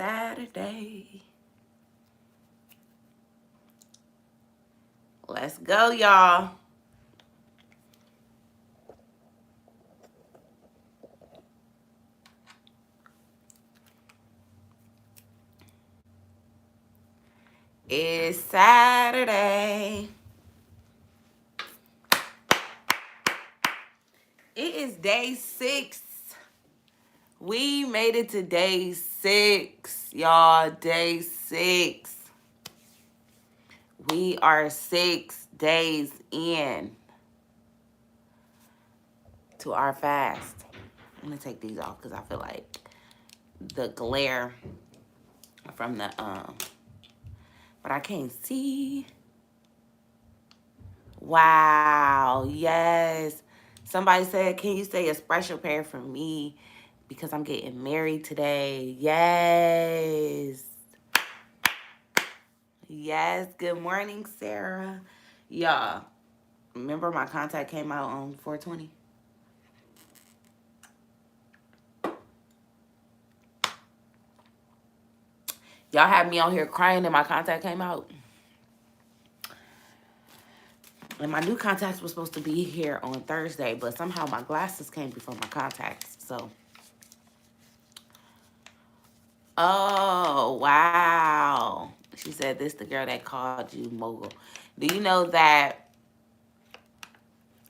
Saturday. Let's go, y'all. It's Saturday. It is day 6. We made it to day 6, y'all. Day 6. We are 6 days in to our fast. I'm gonna take these off because I feel like the glare from the but I can't see. Wow, yes. Somebody said, can you say a special prayer for me because I'm getting married today? Yes. Yes, good morning, Sarah. Y'all, remember my contact came out on 420? Y'all had me on here crying and my contact came out. And my new contacts were supposed to be here on Thursday, but somehow my glasses came before my contacts. So, oh, wow. She said, this the girl that called you mogul. Do you know that,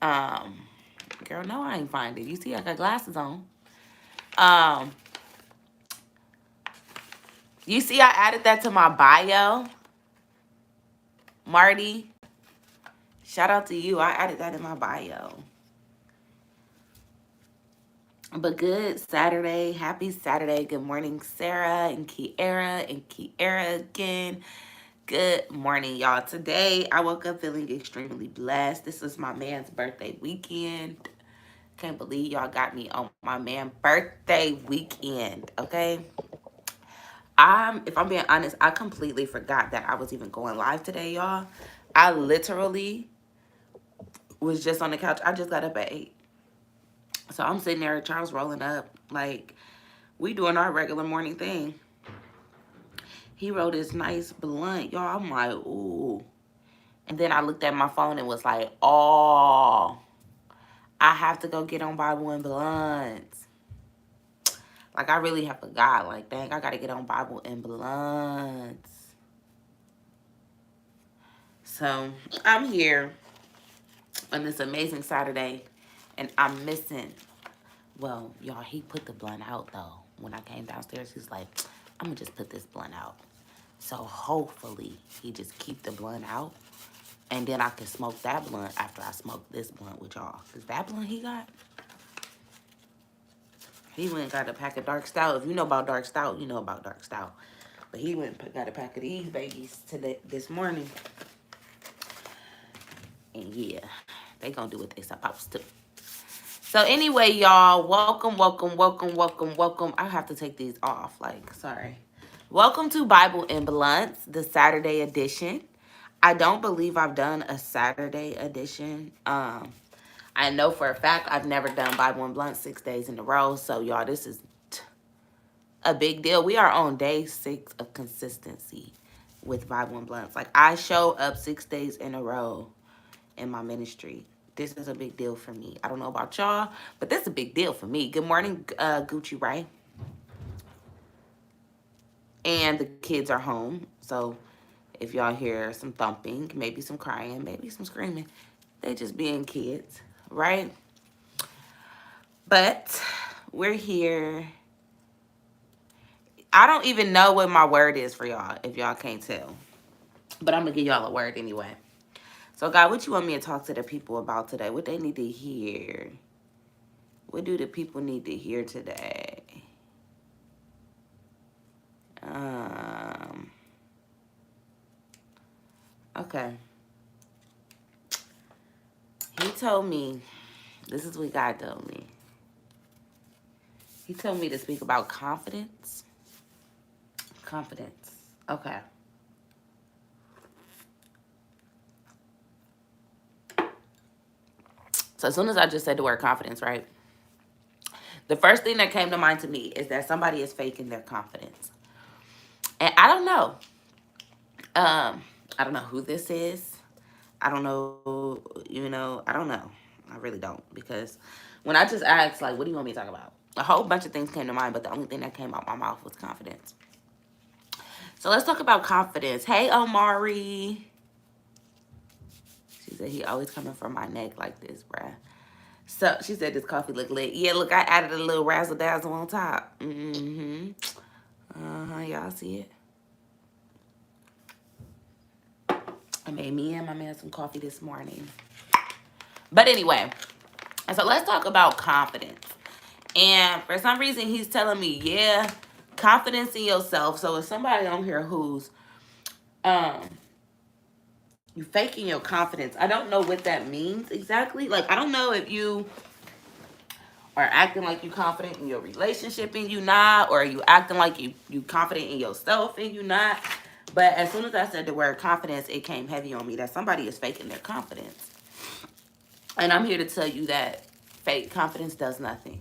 girl, no, I ain't find it. You see I got glasses on. You see I added that to my bio, Marty. Shout out to you. I added that in my bio. But good Saturday. Happy Saturday. Good morning, Sarah and Kiara again. Good morning, y'all. Today, I woke up feeling extremely blessed. This is my man's birthday weekend. Can't believe y'all got me on my man's birthday weekend, okay? If I'm being honest, I completely forgot that I was even going live today, y'all. I literally was just on the couch. I just got up at 8. So I'm sitting there, Charles rolling up. Like, we doing our regular morning thing. He rolled this nice blunt, y'all. I'm like, ooh. And then I looked at my phone and was like, oh, I have to go get on Bible and Blunts. Like, I really have forgot. Like, dang, I got to get on Bible and Blunts. So, I'm here on this amazing Saturday, and I'm missing. Well, y'all, he put the blunt out, though. When I came downstairs, he's like, I'm going to just put this blunt out. So, hopefully, he just keep the blunt out. And then I can smoke that blunt after I smoke this blunt with y'all. Because that blunt he got, he went and got a pack of dark stout. If you know about dark stout, you know about dark stout. But he went and got a pack of these babies this morning. And yeah, they gonna do what they supposed to. So anyway, y'all, welcome. I have to take these off, like, sorry. Welcome to Bible and Blunts, the Saturday edition. I don't believe I've done a Saturday edition. I know for a fact I've never done Bible and Blunt 6 days in a row. So, y'all, this is a big deal. We are on day 6 of consistency with Bible and Blunts. Like, I show up 6 days in a row in my ministry. This is a big deal for me. I don't know about y'all, but this is a big deal for me. Good morning, Gucci Ray. And the kids are home. So, if y'all hear some thumping, maybe some crying, maybe some screaming, they just being kids, right? But we're here. I don't even know what my word is for y'all, if y'all can't tell. But I'm going to give y'all a word anyway. So, God, what you want me to talk to the people about today? What they need to hear? What do the people need to hear today? Okay. He told me, this is what God told me. He told me to speak about confidence. Confidence. Okay. So as soon as I just said the word confidence, right? The first thing that came to mind to me is that somebody is faking their confidence. And I don't know. I don't know who this is. I don't know, I don't know. I really don't. Because when I just asked, like, what do you want me to talk about? A whole bunch of things came to mind, but the only thing that came out my mouth was confidence. So let's talk about confidence. Hey, Omari. She said, he always coming from my neck like this, bruh. So she said, this coffee look lit. Yeah, look, I added a little razzle dazzle on top. Mm-hmm. Uh-huh, y'all see it? I made me and my man some coffee this morning. But anyway, so let's talk about confidence. And for some reason, he's telling me, yeah, confidence in yourself. So if somebody on here who's um you faking your confidence, I don't know what that means exactly. Like, I don't know if you are acting like you confident in your relationship and you not, or you acting like you confident in yourself and you not. But as soon as I said the word confidence, it came heavy on me that somebody is faking their confidence. And I'm here to tell you that fake confidence does nothing.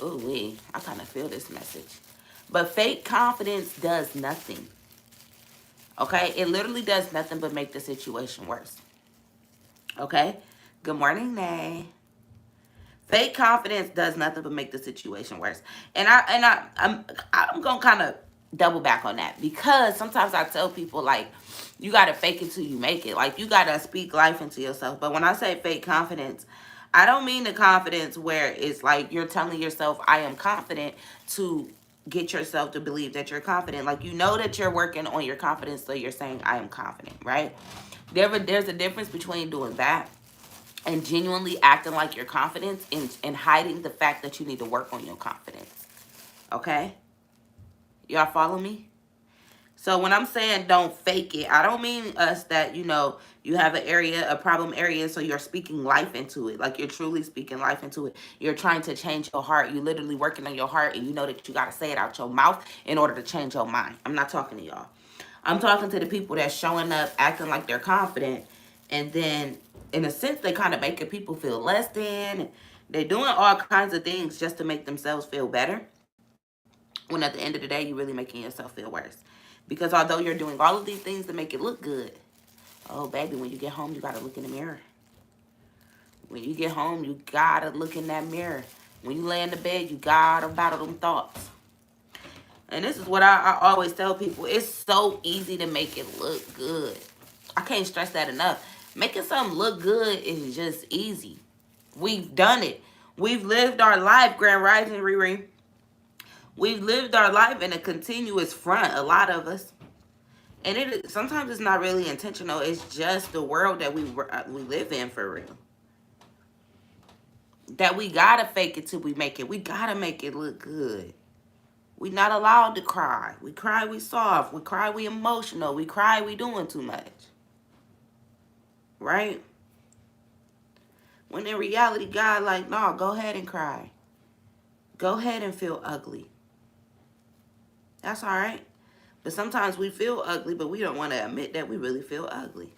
Ooh, I kind of feel this message. But fake confidence does nothing. Okay? It literally does nothing but make the situation worse. Okay? Good morning, Nay. Fake confidence does nothing but make the situation worse. And I'm gonna kind of double back on that, because sometimes I tell people, like, you gotta fake it till you make it. Like, you gotta speak life into yourself. But when I say fake confidence, I don't mean the confidence where it's like you're telling yourself, I am confident, to get yourself to believe that you're confident. Like, you know that you're working on your confidence, so you're saying, I am confident, right? There's a difference between doing that and genuinely acting like you're confident, and hiding the fact that you need to work on your confidence. Okay? Y'all follow me? So when I'm saying don't fake it, I don't mean us that, you have an area, a problem area, so you're speaking life into it. Like, you're truly speaking life into it. You're trying to change your heart. You're literally working on your heart, and you know that you got to say it out your mouth in order to change your mind. I'm not talking to y'all. I'm talking to the people that's showing up, acting like they're confident, and then, in a sense, they kind of making people feel less than. They're doing all kinds of things just to make themselves feel better, when at the end of the day, you're really making yourself feel worse. Because although you're doing all of these things to make it look good, oh, baby, when you get home, you got to look in the mirror. When you get home, you got to look in that mirror. When you lay in the bed, you got to battle them thoughts. And this is what I always tell people. It's so easy to make it look good. I can't stress that enough. Making something look good is just easy. We've done it. We've lived our life, Grand Rising Riri. We've lived our life in a continuous front, a lot of us. And sometimes it's not really intentional. It's just the world that we live in, for real. That we gotta fake it till we make it. We gotta make it look good. We not allowed to cry. We cry, we soft. We cry, we emotional. We cry, we doing too much. Right? When in reality, God like, no, go ahead and cry. Go ahead and feel ugly. That's all right. But sometimes we feel ugly, but we don't want to admit that we really feel ugly.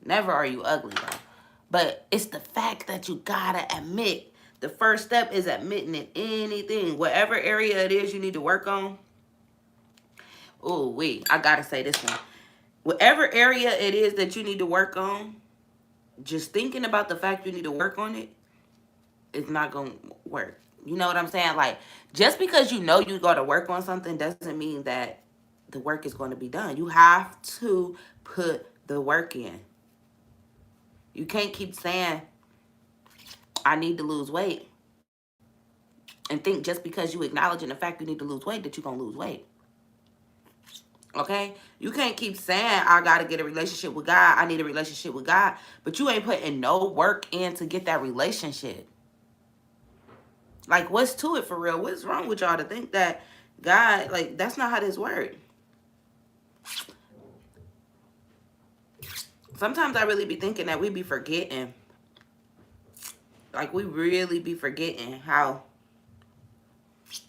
Never are you ugly, though. But it's the fact that you gotta admit. The first step is admitting it. Anything, whatever area it is you need to work on. Oh, wait, I gotta say this one. Whatever area it is that you need to work on, just thinking about the fact you need to work on it is not gonna work. You know what I'm saying? Like, just because you know you got to work on something doesn't mean that the work is going to be done. You have to put the work in. You can't keep saying, I need to lose weight, and think just because you acknowledging the fact you need to lose weight that you're going to lose weight. Okay? You can't keep saying, I got to get a relationship with God. I need a relationship with God. But you ain't putting no work in to get that relationship. Like, what's to it, for real? What's wrong with y'all to think that God, like, that's not how this works. Sometimes I really be thinking that we be forgetting. Like, we really be forgetting how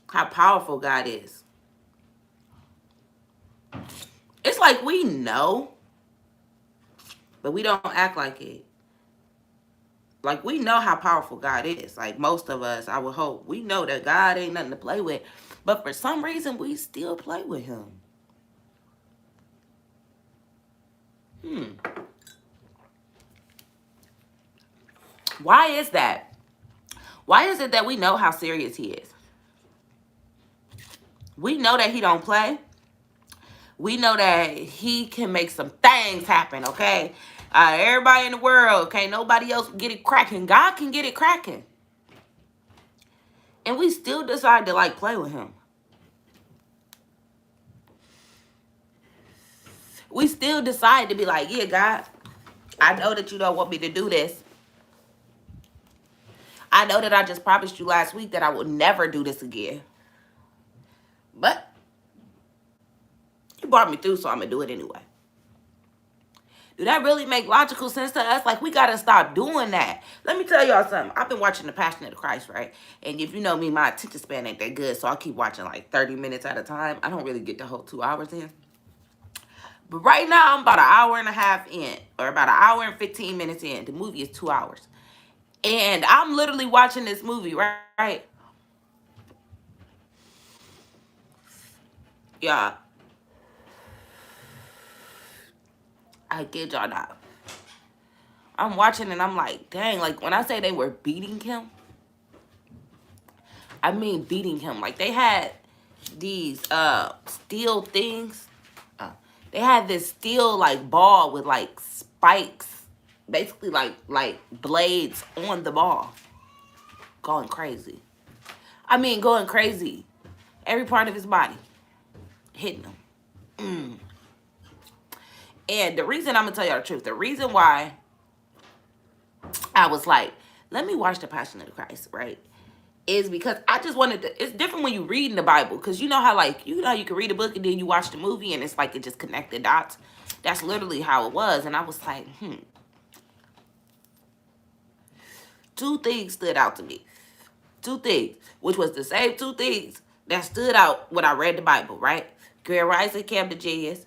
powerful God is. It's like we know, but we don't act like it. Like, we know how powerful God is. Like, most of us, I would hope, we know that God ain't nothing to play with. But for some reason, we still play with him. Why is that? Why is it that we know how serious he is? We know that he don't play. We know that he can make some things happen, okay? Everybody in the world, okay? Nobody else can get it cracking. God can get it cracking. And we still decide to, like, play with him. We still decide to be like, yeah, God, I know that you don't want me to do this. I know that I just promised you last week that I will never do this again. But you brought me through, so I'm going to do it anyway. Do that really make logical sense to us? Like, we got to stop doing that. Let me tell y'all something. I've been watching The Passion of the Christ, right? And if you know me, my attention span ain't that good, so I keep watching like 30 minutes at a time. I don't really get the whole 2 hours in. But right now, I'm about an hour and a half in, or about an hour and 15 minutes in. The movie is 2 hours. And I'm literally watching this movie, right? Yeah. I kid y'all not. I'm watching and I'm like, dang, like when I say they were beating him, I mean beating him. Like they had these steel things. They had this steel like ball with like spikes, basically like blades on the ball. Going crazy. I mean going crazy. Every part of his body. Hitting him. And the reason I'm gonna tell y'all the truth, the reason why I was like, let me watch The Passion of the Christ, right? Is because I just wanted to, it's different when you read in the Bible. Because you know how like, you know how you can read a book and then you watch the movie and it's like it just connected dots. That's literally how it was. And I was like, Two things stood out to me. Two things, which was the same two things that stood out when I read the Bible, right? Grand Rising, Camden Genius.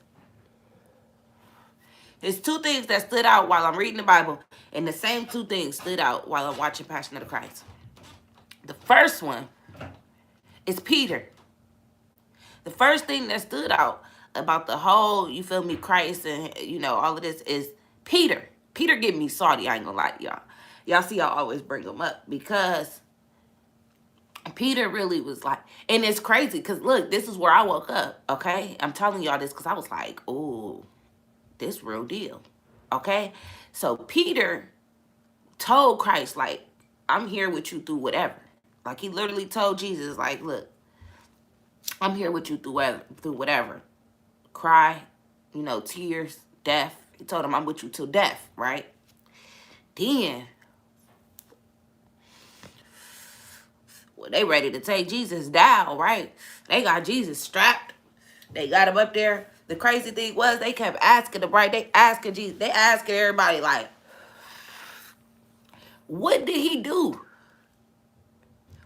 There's two things that stood out while I'm reading the Bible, and the same two things stood out while I'm watching Passion of the Christ. The first one is Peter. The first thing that stood out about the whole, you feel me, Christ and, you know, all of this is Peter. Peter get me salty, I ain't gonna lie to y'all. Y'all see I always bring him up because Peter really was like, and it's crazy because look, this is where I woke up, okay? I'm telling y'all this because I was like, oh, this real deal, okay? So Peter told Christ, like, I'm here with you through whatever. Like, he literally told Jesus, like, look, I'm here with you through whatever. Cry, you know, tears, death. He told him, I'm with you till death, right? Then, well, they ready to take Jesus down, right? They got Jesus strapped. They got him up there. The crazy thing was they kept asking him, right? They asking Jesus. They asking everybody, like, what did he do?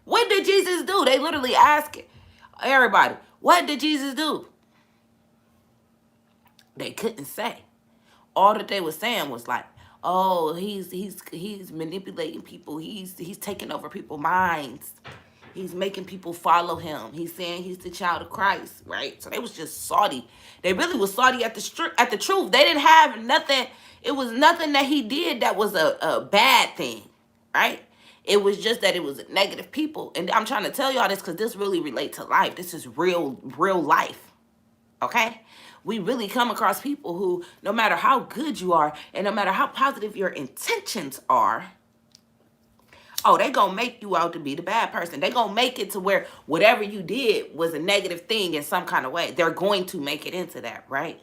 What did Jesus do? They literally asking everybody, what did Jesus do? They couldn't say. All that they were saying was like, oh, he's manipulating people. He's taking over people's minds. He's making people follow him. He's saying he's the child of Christ, right? So they was just salty. They really was salty at the truth. They didn't have nothing. It was nothing that he did that was a bad thing, right? It was just that it was negative people. And I'm trying to tell y'all this because this really relates to life. This is real life, okay? We really come across people who, no matter how good you are and no matter how positive your intentions are, oh, they gonna make you out to be the bad person. They gonna make it to where whatever you did was a negative thing in some kind of way. They're going to make it into that, right?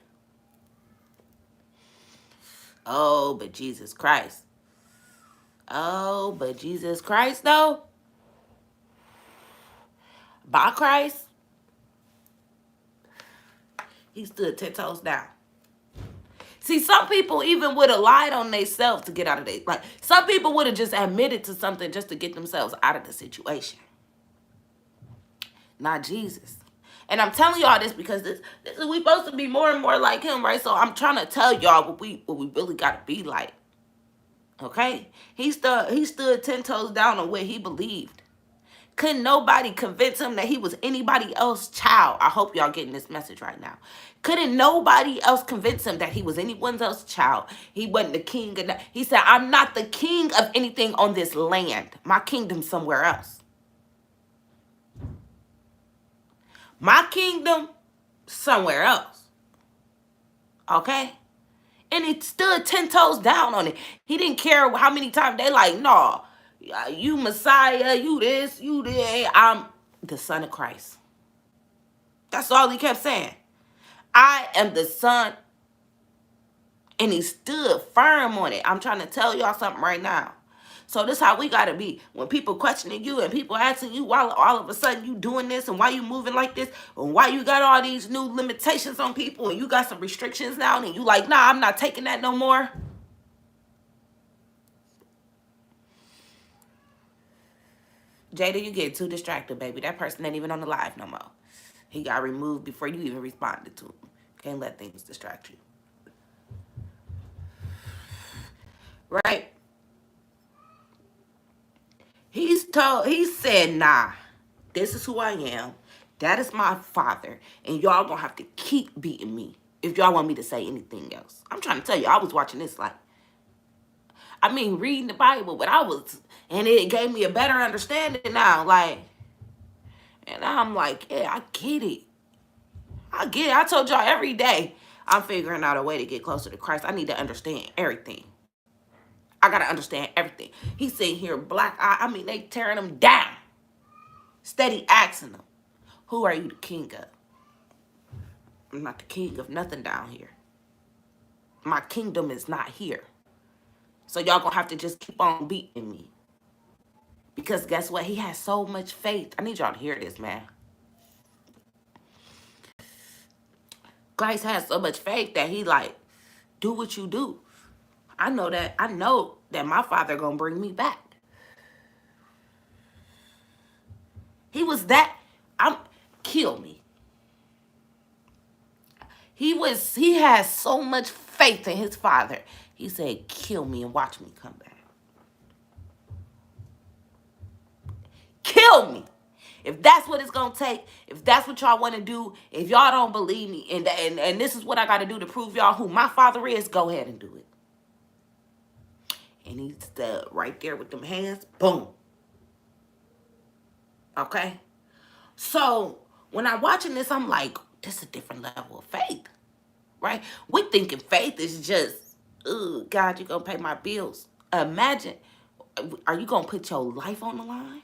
Oh, but Jesus Christ. Oh, but Jesus Christ, though. By Christ, he stood 10 toes down. See, some people even would have lied on themselves to get out of it. Like, some people would have just admitted to something just to get themselves out of the situation. Not Jesus. And I'm telling y'all this because this is we supposed to be more and more like him, right? So I'm trying to tell y'all what we really got to be like. Okay? He stood 10 toes down on what he believed. Couldn't nobody convince him that he was anybody else's child. I hope y'all getting this message right now. Couldn't nobody else convince him that he was anyone else's child. He wasn't the king. He said, I'm not the king of anything on this land. My kingdom's somewhere else. My kingdom, somewhere else. Okay? And he stood 10 toes down on it. He didn't care how many times they like, no, you Messiah, you this, you that. I'm the Son of Christ. That's all he kept saying. I am the Son. And he stood firm on it. I'm trying to tell y'all something right now. So this is how we got to be. When people questioning you and people asking you why all of a sudden you doing this and why you moving like this and why you got all these new limitations on people and you got some restrictions now and you like, nah, I'm not taking that no more. Jada, you get too distracted, baby. That person ain't even on the live no more. He got removed before you even responded to him. Can't let things distract you. Right? He said, nah, this is who I am. That is my father. And y'all gonna have to keep beating me if y'all want me to say anything else. I'm trying to tell you, I was watching this like, I mean, reading the Bible, but and it gave me a better understanding now. Like, and I'm like, yeah, I get it. I get it. I told y'all every day I'm figuring out a way to get closer to Christ. I need to understand everything. I got to understand everything. He's sitting here black eye. I mean, they tearing him down. Steady asking him, who are you the king of? I'm not the king of nothing down here. My kingdom is not here. So y'all gonna have to just keep on beating me. Because guess what? He has so much faith. I need y'all to hear this, man. Christ has so much faith that he like, do what you do. I know that my father gonna bring me back. He was that, kill me. He has so much faith in his father. He said, kill me and watch me come back. Kill me. If that's what it's going to take, if that's what y'all want to do, if y'all don't believe me, and this is what I got to do to prove y'all who my father is, go ahead and do it. And he stood right there with them hands. Boom. Okay? So, when I'm watching this, I'm like, this is a different level of faith. Right? We thinking faith is just, oh, God, you're going to pay my bills. Imagine, are you going to put your life on the line?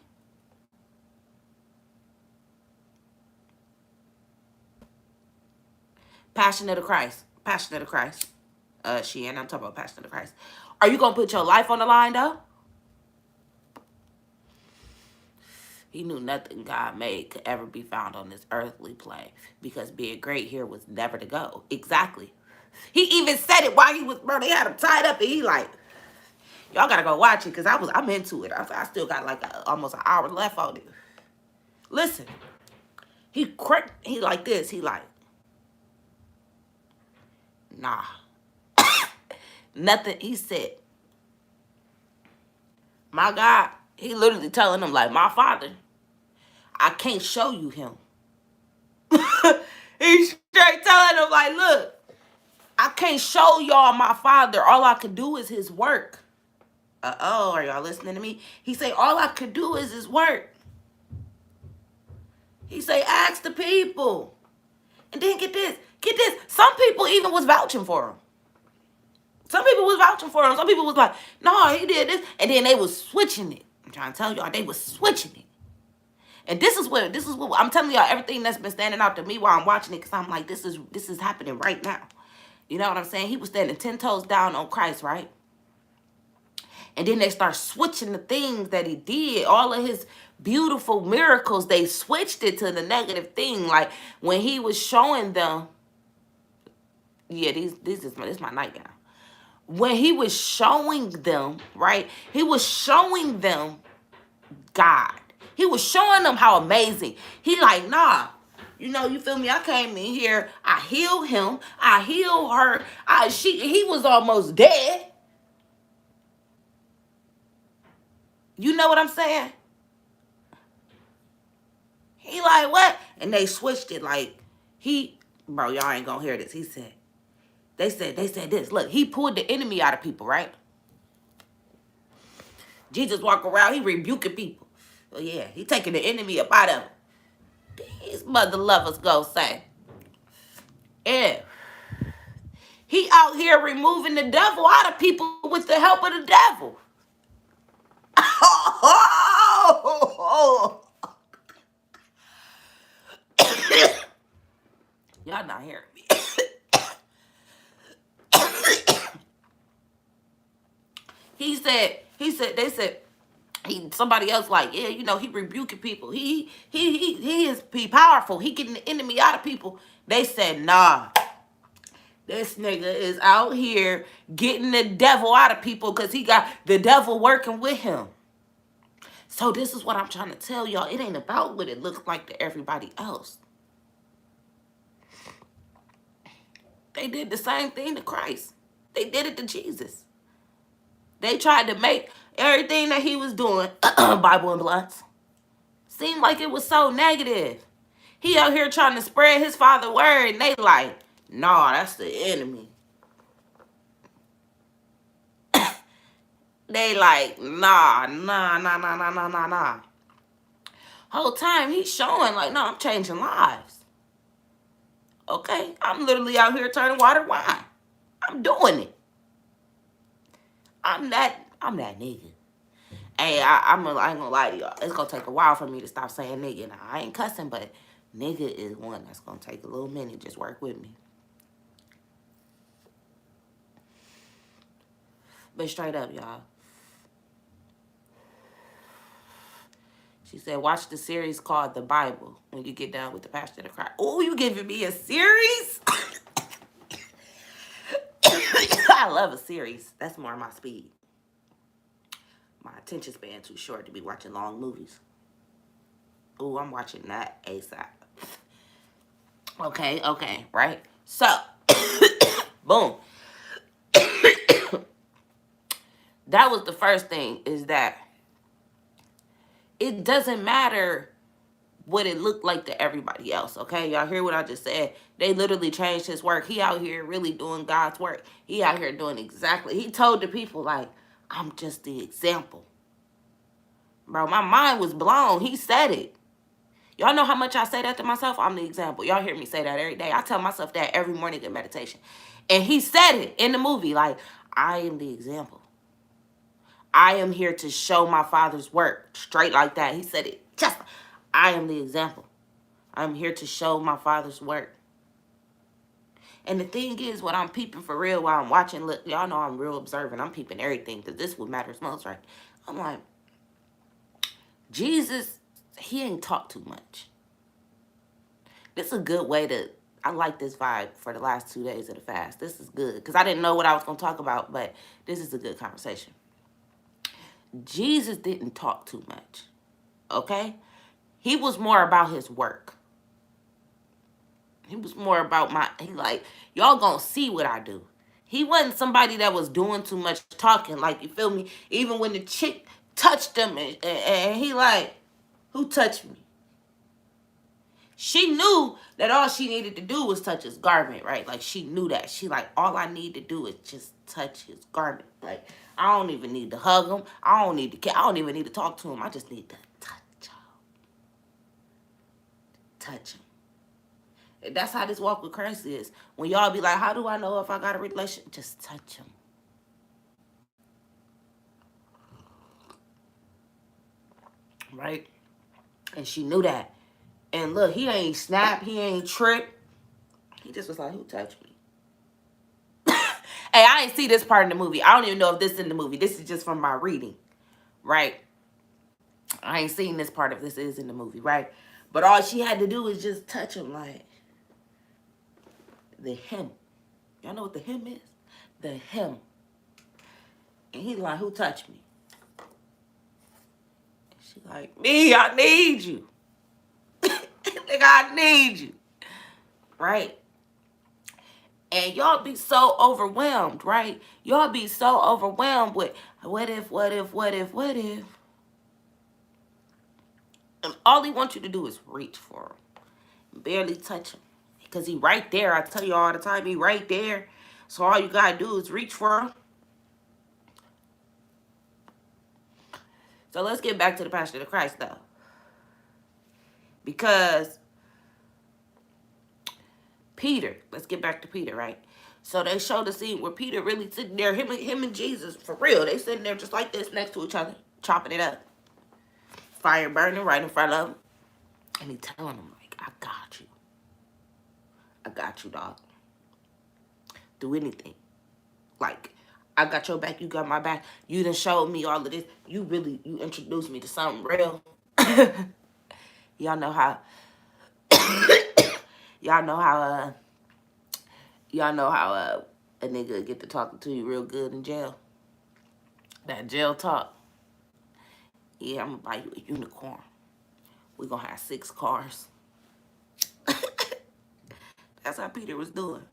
Passion of the Christ. Passion of the Christ. I'm talking about Passion of the Christ. Are you going to put your life on the line, though? He knew nothing God made could ever be found on this earthly plane because being great here was never to go. Exactly. He even said it while he was, bro, they had him tied up and he like, y'all got to go watch it because I'm into it. I still got like almost an hour left on it. Listen, he like this. He like, nah. Nothing. He said, my God, he literally telling them like, my father, I can't show you him. He's straight telling them like, look, I can't show y'all my father. All I can do is his work. Uh-oh, are y'all listening to me? He say, all I could do is his work. He say, ask the people. And then get this. Some people even was vouching for him. Some people was vouching for him. Some people was like, no, he did this. And then they was switching it. I'm trying to tell y'all, they was switching it. And this is what I'm telling y'all, everything that's been standing out to me while I'm watching it, because I'm like, this is happening right now. You know what I'm saying? He was standing 10 toes down on Christ, right? And then they start switching the things that he did. All of his beautiful miracles, they switched it to the negative thing. Like when he was showing them, yeah, this is my nightgown. When he was showing them, right? He was showing them God. He was showing them how amazing. He like, nah, you feel me? I came in here. I healed him. I healed her. He was almost dead. You know what I'm saying? He like, what? And they switched it like, bro, y'all ain't gonna hear this. He said, they said this. Look, he pulled the enemy out of people, right? Jesus walk around, he rebuking people. Oh yeah, he taking the enemy up out of them. These mother lovers go say. Yeah. He out here removing the devil out of people with the help of the devil. Y'all not hearing me. They said, somebody else like, yeah, you know, he rebuking people. He is powerful. He getting the enemy out of people. They said, nah, this nigga is out here getting the devil out of people because he got the devil working with him. So this is what I'm trying to tell y'all. It ain't about what it looks like to everybody else. They did the same thing to Christ. They did it to Jesus. They tried to make everything that he was doing, Bible and blunts, seem like it was so negative. He out here trying to spread his father's word, and they like, nah, that's the enemy. They like, nah. Whole time he's showing like, no, I'm changing lives. Okay, I'm literally out here turning water wine. I'm doing it. I'm that nigga. Hey, I ain't gonna lie to y'all. It's gonna take a while for me to stop saying nigga. Now, I ain't cussing, but nigga is one that's gonna take a little minute. Just work with me. But straight up, y'all. She said, watch the series called The Bible when you get done with the Pastor to Cry. Oh, you giving me a series? I love a series. That's more my speed. My attention span too short to be watching long movies. Oh, I'm watching that ASAP. Okay, right? So, boom. That was the first thing, is that it doesn't matter what it looked like to everybody else, okay? Y'all hear what I just said? They literally changed his work. He out here really doing God's work. He out here doing exactly. He told the people, like, I'm just the example. Bro, my mind was blown. He said it. Y'all know how much I say that to myself? I'm the example. Y'all hear me say that every day. I tell myself that every morning in meditation. And he said it in the movie, like, I am the example. I am here to show my father's work. Straight like that. He said it just, I am the example. I'm here to show my father's work. And the thing is, what I'm peeping for real while I'm watching, look, y'all know I'm real observant. I'm peeping everything because this is what matters most, right? I'm like, Jesus, he ain't talk too much. This is a good way to, I like this vibe for the last 2 days of the fast. This is good because I didn't know what I was going to talk about, but this is a good conversation. Jesus didn't talk too much, okay? He was more about his work. He was more about he like, y'all gonna see what I do. He wasn't somebody that was doing too much talking, like, you feel me? Even when the chick touched him and he like, who touched me? She knew that all she needed to do was touch his garment, right? Like, she knew that. She like, all I need to do is just touch his garment. Like, I don't even need to hug him. I don't even need to talk to him. I just need to touch him. Touch him. And that's how this walk with Christ is. When y'all be like, how do I know if I got a relationship? Just touch him. Right? And she knew that. And look, he ain't snap. He ain't trip. He just was like, who touched me? Hey, I ain't see this part in the movie. I don't even know if this is in the movie. This is just from my reading. Right? I ain't seen this part if this is in the movie. Right? But all she had to do was just touch him, like, the hem. Y'all know what the hem is? The hem. And he's like, who touched me? And she like, me, I need you. Nigga, I need you. Right? And y'all be so overwhelmed, right? Y'all be so overwhelmed with what if. And all he wants you to do is reach for him. Barely touch him. Because he right there. I tell you all the time, he right there. So all you got to do is reach for him. So let's get back to the Passion of Christ, though. Because Peter, let's get back to Peter, right? So they showed the scene where Peter really sitting there, him and Jesus, for real. They sitting there just like this next to each other, chopping it up. Fire burning right in front of him. And he telling him, like, I got you. I got you, dog. Do anything. Like, I got your back, you got my back. You done showed me all of this. You introduced me to something real. Y'all know how, y'all know how, a nigga get to talking to you real good in jail. That jail talk. Yeah, I'm gonna buy you a unicorn. We gonna have 6 cars. That's how Peter was doing.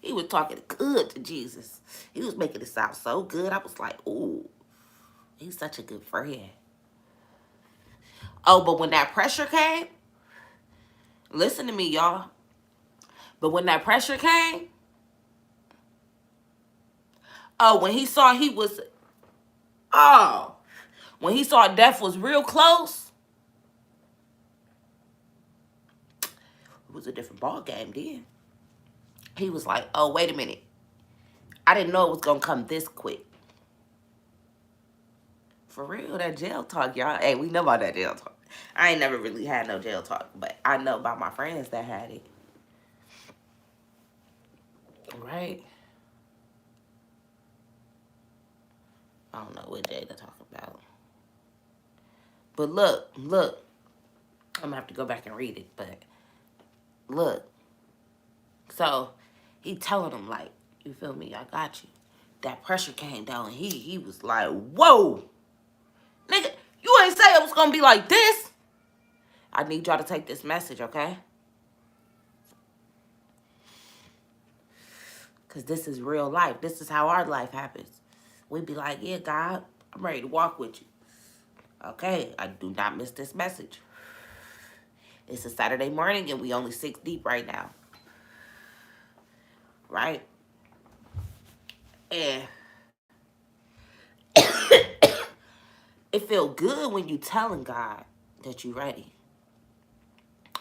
He was talking good to Jesus. He was making it sound so good. I was like, ooh, he's such a good friend. Oh, but when that pressure came, listen to me, y'all. But when that pressure came, when he saw when he saw death was real close, it was a different ball game then. He was like, oh, wait a minute. I didn't know it was going to come this quick. For real, that jail talk, y'all. Hey, we know about that jail talk. I ain't never really had no jail talk, but I know about my friends that had it. Right? I don't know what Jay to talk about. But look. I'm going to have to go back and read it, but look. So, he telling him, like, you feel me? I got you. That pressure came down, and he was like, whoa. Nigga, you ain't say it was going to be like this. I need y'all to take this message, okay? Because this is real life. This is how our life happens. We be like, yeah, God, I'm ready to walk with you. Okay, I do not miss this message. It's a Saturday morning, and we only 6 deep right now. Right? And it feel good when you telling God that you ready.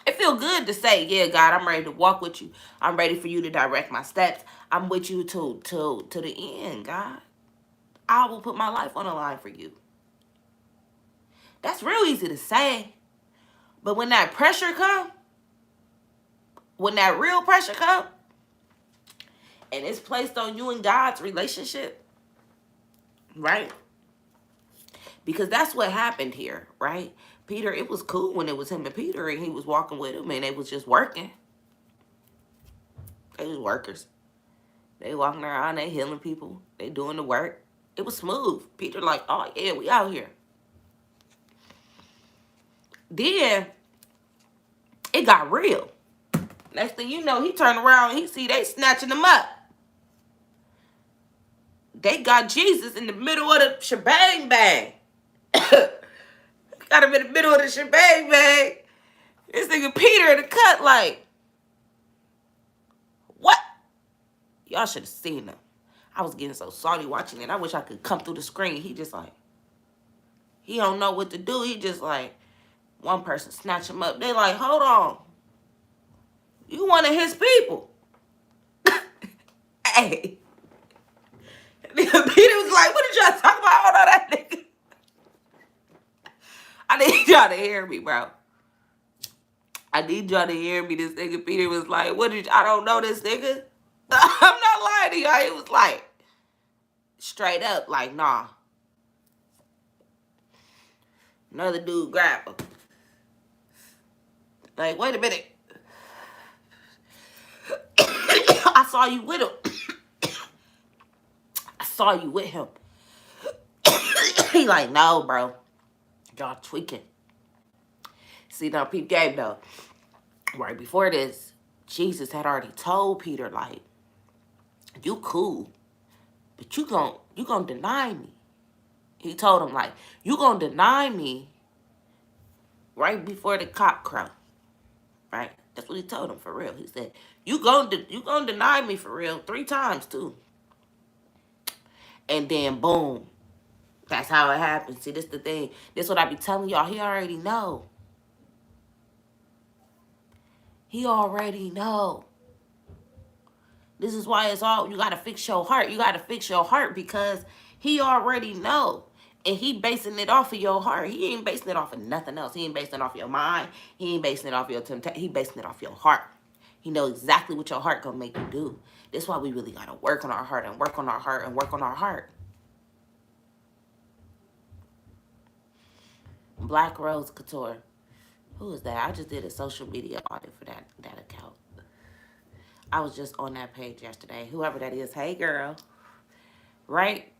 It feel good to say, yeah, God, I'm ready to walk with you. I'm ready for you to direct my steps. I'm with you to the end, God. I will put my life on the line for you. That's real easy to say. But when that pressure come, when that real pressure come, and it's placed on you and God's relationship, right? Because that's what happened here, right? Peter, it was cool when it was him and Peter and he was walking with him and they was just working. They was workers. They walking around, they healing people. They doing the work. It was smooth. Peter like, oh yeah, we out here. Then it got real. Next thing you know, he turned around and he see they snatching him up. They got Jesus in the middle of the shebang bang. Got him in the middle of the shebang bang. This nigga Peter in the cut like, what? Y'all should have seen him. I was getting so salty watching it. I wish I could come through the screen. He just like, he don't know what to do. He just like, one person snatch him up. They like, hold on. You one of his people. Hey. Peter was like, what did y'all talk about? Hold on, that nigga. I need y'all to hear me, bro. I need y'all to hear me. This nigga Peter was like, I don't know this nigga. I'm not lying to y'all. He was like, straight up, like, nah. Another dude grabbed him. Like, wait a minute. I saw you with him. I saw you with him. He like, no, bro. Y'all tweaking. See, now, peep game, though. Right before this, Jesus had already told Peter, like, you cool, but you gon' deny me. He told him, like, you gonna deny me right before the cock crow, right? That's what he told him for real. He said, you gonna deny me for real 3 times too. And then boom, that's how it happens. See, this the thing. This what I be telling y'all. He already know. He already know. This is why it's all, you gotta fix your heart. You gotta fix your heart because he already know. And he basing it off of your heart. He ain't basing it off of nothing else. He ain't basing it off your mind. He ain't basing it off your temptation. He basing it off your heart. He know exactly what your heart gonna make you do. That's why we really gotta work on our heart and work on our heart and work on our heart. Black Rose Couture. Who is that? I just did a social media audit for that account. I was just on that page yesterday. Whoever that is, hey girl. Right?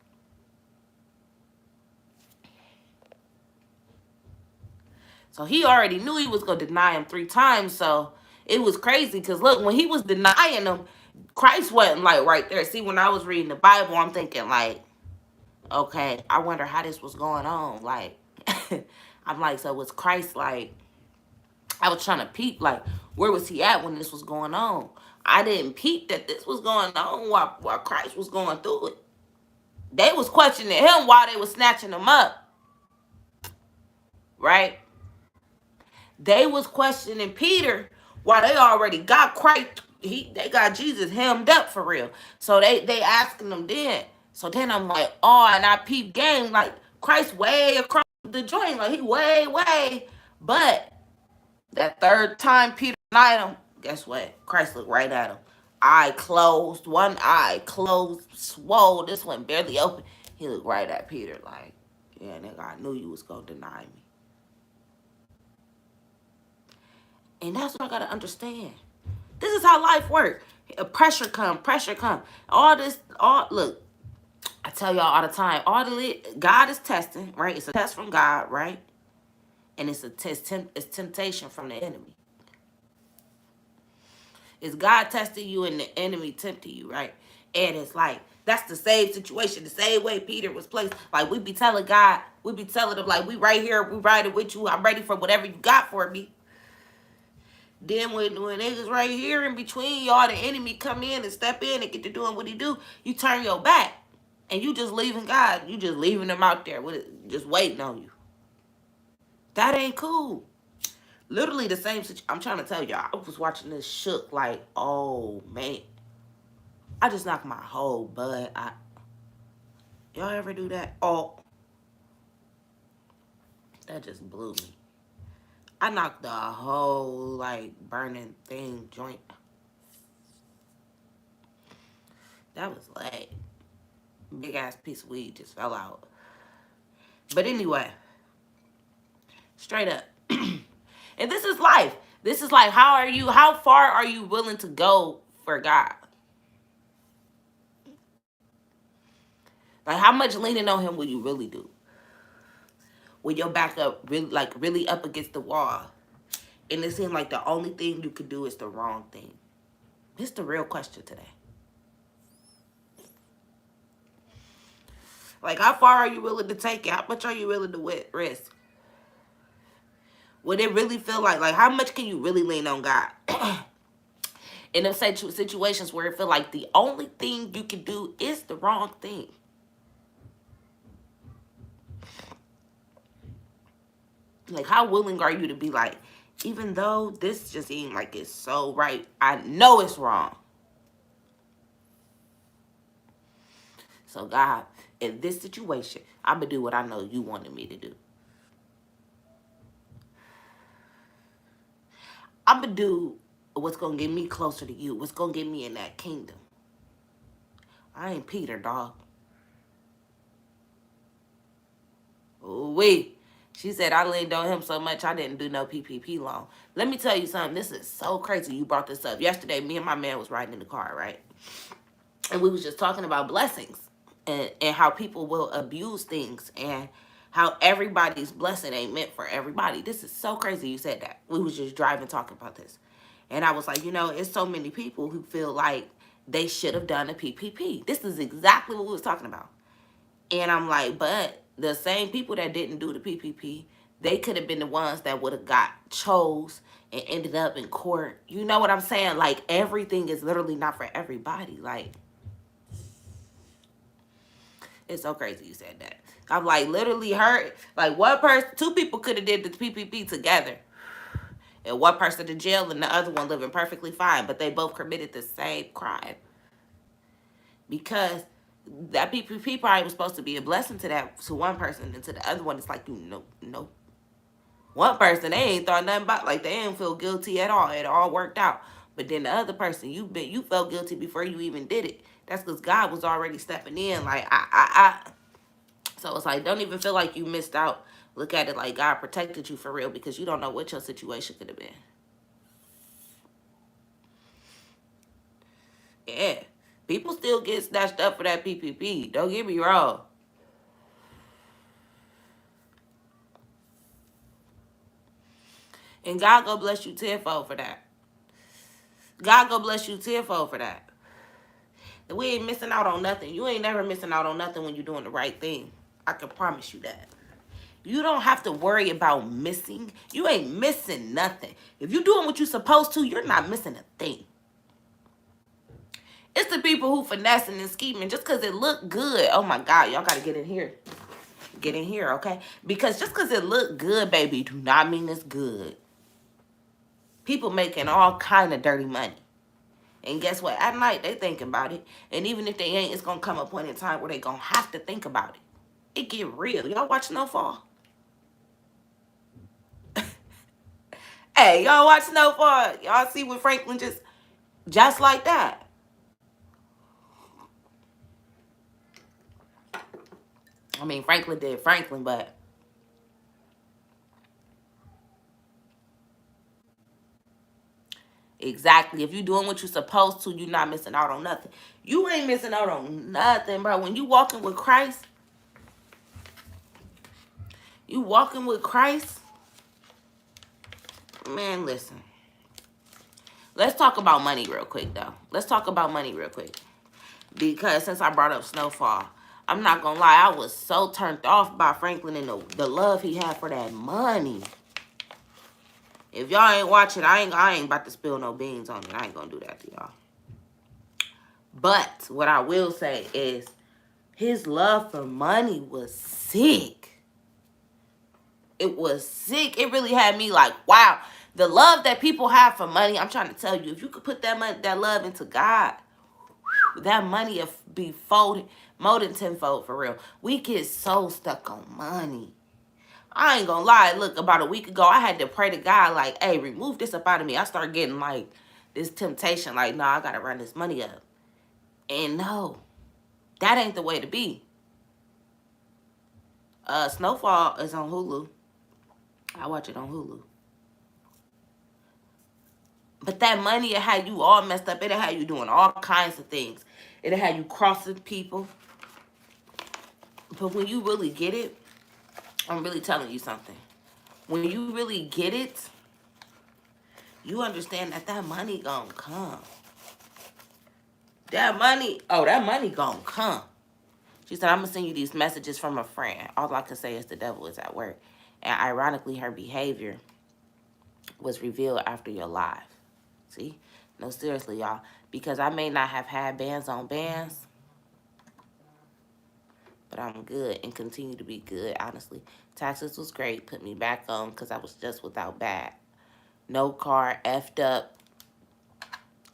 So he already knew he was going to deny him 3 times. So it was crazy because look, when he was denying him, Christ wasn't like right there. See, when I was reading the Bible, I'm thinking like, okay, I wonder how this was going on. Like, I'm like, so was Christ like, I was trying to peep, like, where was he at when this was going on? I didn't peep that this was going on while Christ was going through it. They was questioning him while they was snatching him up. Right? They was questioning Peter while they already got Christ. They got Jesus hemmed up for real. So they asking him then. So then I'm like, oh, and I peep game like Christ way across the joint, like he way. But that third time Peter denied him, guess what? Christ looked right at him. Eye closed, one eye closed, swole. This one barely open. He looked right at Peter like, yeah, nigga, I knew you was gonna deny me. And that's what I gotta understand. This is how life works. Pressure come. Look, I tell y'all all the time, God is testing, right? It's a test from God, right? And it's it's temptation from the enemy. It's God testing you and the enemy tempting you, right? And it's like, that's the same situation, the same way Peter was placed. Like, we be telling God, we be telling him, like, we right here, we riding with you. I'm ready for whatever you got for me. Then when niggas right here in between y'all, the enemy come in and step in and get to doing what he do, you turn your back. And you just leaving God. You just leaving him out there with it, just waiting on you. That ain't cool. Literally the same situation. I'm trying to tell y'all. I was watching this shook like, oh, man. I just knocked my whole bud out. Y'all ever do that? Oh. That just blew me. I knocked the whole, like, burning thing joint. That was like, big ass piece of weed just fell out. But anyway, straight up. And this is life. This is like, how far are you willing to go for God? Like, how much leaning on him will you really do? When your back up really up against the wall. And it seems like the only thing you could do is the wrong thing. It's the real question today. Like, how far are you willing to take it? How much are you willing to risk? Would it really feel like how much can you really lean on God? In them situations where it feel like the only thing you can do is the wrong thing. Like, how willing are you to be like, even though this just seems like it's so right, I know it's wrong. So God, in this situation, I'm going to do what I know you wanted me to do. I'm going to do what's going to get me closer to you. What's going to get me in that kingdom. I ain't Peter, dog. Ooh-wee. She said, I leaned on him so much I didn't do no PPP loan. Let me tell you something. This is so crazy you brought this up. Yesterday, me and my man was riding in the car, right? And we was just talking about blessings and how people will abuse things and how everybody's blessing ain't meant for everybody. This is so crazy you said that. We was just driving talking about this. And I was like, it's so many people who feel like they should have done a PPP. This is exactly what we was talking about. And I'm like, but the same people that didn't do the PPP, they could have been the ones that would have got chose and ended up in court. You know what I'm saying? Like, everything is literally not for everybody. Like, it's so crazy you said that. I'm like, literally hurt. Like, one person, two people could have did the PPP together. And one person in jail and the other one living perfectly fine. But they both committed the same crime. Because that PPP probably was supposed to be a blessing to one person, and to the other one, it's like, you know, nope. One person, they ain't thought nothing about, like, they didn't feel guilty at all. It all worked out. But then the other person, you felt guilty before you even did it. That's because God was already stepping in. Like, So it's like, don't even feel like you missed out. Look at it like God protected you for real, because you don't know what your situation could have been. Yeah. People still get snatched up for that PPP. Don't get me wrong. And God go bless you tenfold for that. God go bless you tenfold for that. We ain't missing out on nothing. You ain't never missing out on nothing when you're doing the right thing. I can promise you that. You don't have to worry about missing. You ain't missing nothing. If you're doing what you're supposed to, you're not missing a thing. It's the people who finessing and scheming just because it look good. Oh my God, y'all got to get in here. Get in here, okay? Because just because it look good, baby, do not mean it's good. People making all kind of dirty money. And guess what? At night, they think about it. And even if they ain't, it's going to come a point in time where they going to have to think about it. It get real. Y'all watch Snowfall? Hey, y'all watch Snowfall? Y'all see what Franklin just like that. I mean, Franklin did Franklin, but exactly. If you doing what you're supposed to, you're not missing out on nothing. You ain't missing out on nothing, bro. When you walking with Christ, man, listen. Let's talk about money real quick, though. Let's talk about money real quick. Because since I brought up Snowfall, I'm not going to lie. I was so turned off by Franklin and the love he had for that money. If y'all ain't watching, I ain't about to spill no beans on it. I ain't going to do that to y'all. But what I will say is his love for money was sick. It was sick. It really had me like, wow. The love that people have for money, I'm trying to tell you, if you could put that love into God, that money will be folded, more than tenfold for real. We get so stuck on money. I ain't gonna lie. Look, about a week ago, I had to pray to God, like, hey, remove this up out of me. I started getting, like, this temptation, like, no, I gotta run this money up. And no, that ain't the way to be. Snowfall is on Hulu. I watch it on Hulu. But that money, it had you all messed up. It had you doing all kinds of things. It had you crossing people. But when you really get it, I'm really telling you something. When you really get it, you understand that money gonna come. That money gonna come. She said, I'm gonna send you these messages from a friend. All I can say is the devil is at work. And ironically, her behavior was revealed after your live. See? No, seriously, y'all. Because I may not have had bands on bands, but I'm good and continue to be good, honestly. Taxes was great. Put me back on because I was just without bad. No car, effed up.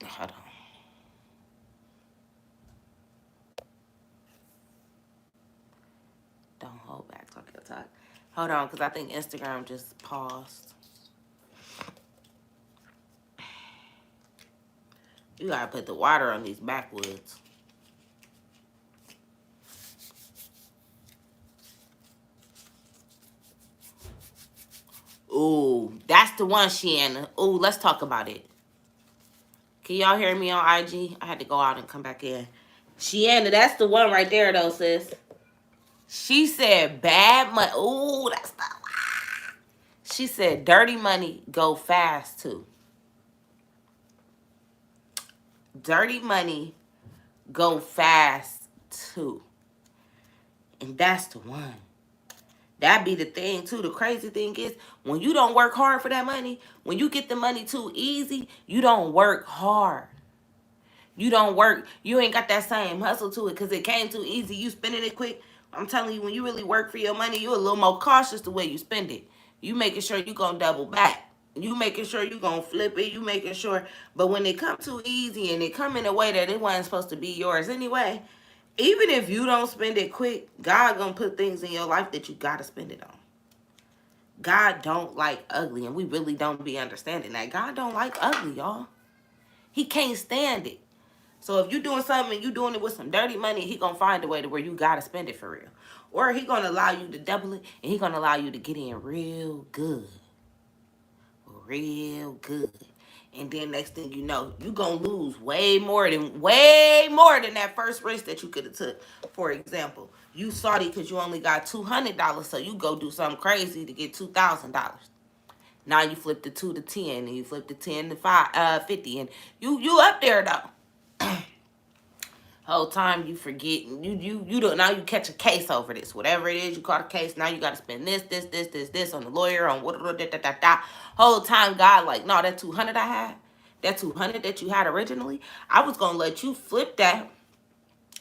Hold on. Don't hold back. Talk your talk. Hold on, because I think Instagram just paused. You got to put the water on these backwoods. Ooh, that's the one, Shanna. Ooh, let's talk about it. Can y'all hear me on IG? I had to go out and come back in. Shiana, that's the one right there, though, sis. She said bad money. Ooh, that's the one. She said dirty money go fast, too. Dirty money go fast, too. And that's the one. That be the thing too. The crazy thing is when you don't work hard for that money, when you get the money too easy, you don't work hard. You don't work. You ain't got that same hustle to it because it came too easy. You spending it quick. I'm telling you, when you really work for your money, you a little more cautious the way you spend it. You making sure you gonna double back. You making sure you gonna flip it. You making sure. But when it come too easy and it come in a way that it wasn't supposed to be yours anyway, even if you don't spend it quick, God gonna put things in your life that you gotta spend it on. God don't like ugly, and we really don't be understanding that. God don't like ugly, y'all. He can't stand it. So if you doing something and you doing it with some dirty money, he gonna find a way to where you gotta spend it for real. Or he gonna allow you to double it, and he gonna allow you to get in real good. Real good. And then next thing you know, you gonna lose way more than that first risk that you could have took. For example, you salty because you only got $200, so you go do something crazy to get $2,000. Now you flip the 2 to 10, and you flip the 10 to 50, and you up there though. Whole time you forget, you don't, now you catch a case over this, whatever it is you caught a case. Now you got to spend this on the lawyer, on what whole time God like, no, that 200 I had, that 200 that you had originally, I was gonna let you flip that.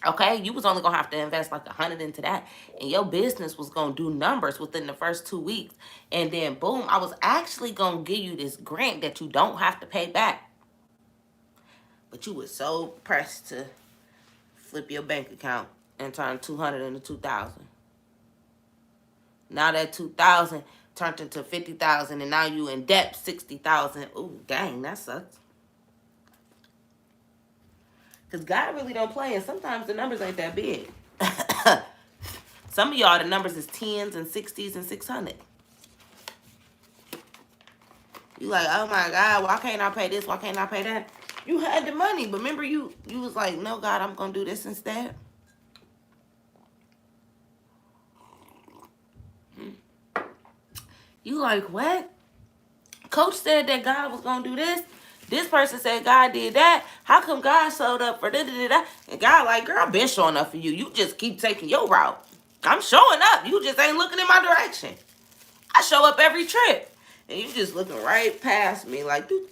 Okay, you was only gonna have to invest like 100 into that, and your business was gonna do numbers within the first 2 weeks, and then boom, I was actually gonna give you this grant that you don't have to pay back. But you was so pressed to flip your bank account and turn 200 into 2,000. Now that 2,000 turned into 50,000, and now you in debt 60,000. Ooh, dang, that sucks. Cause God really don't play, and sometimes the numbers ain't that big. Some of y'all, the numbers is 10s and 60s and 600. You like, oh my God, why can't I pay this? Why can't I pay that? You had the money, but remember you was like, no, God, I'm gonna do this instead. You like, what? Coach said that God was gonna do this. This person said God did that. How come God showed up for da? And God like, girl, I've been showing up for you. You just keep taking your route. I'm showing up. You just ain't looking in my direction. I show up every trip. And you just looking right past me like, do.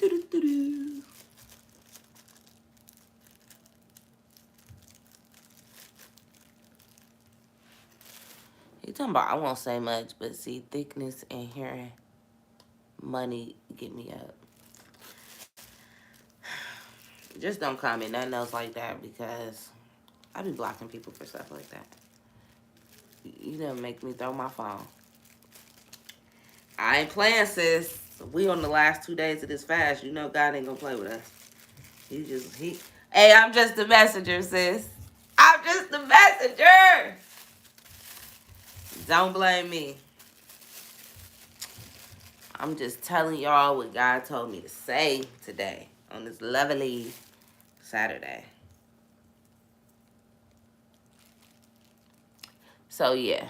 You talking about, I won't say much, but see, thickness and hearing money get me up. Just don't comment nothing else like that, because I be blocking people for stuff like that. You done make me throw my phone. I ain't playing, sis. We on the last 2 days of this fast. You know God ain't gonna play with us. Hey, I'm just the messenger, sis. I'm just the messenger. Don't blame me. I'm just telling y'all what God told me to say today on this lovely Saturday. So, yeah.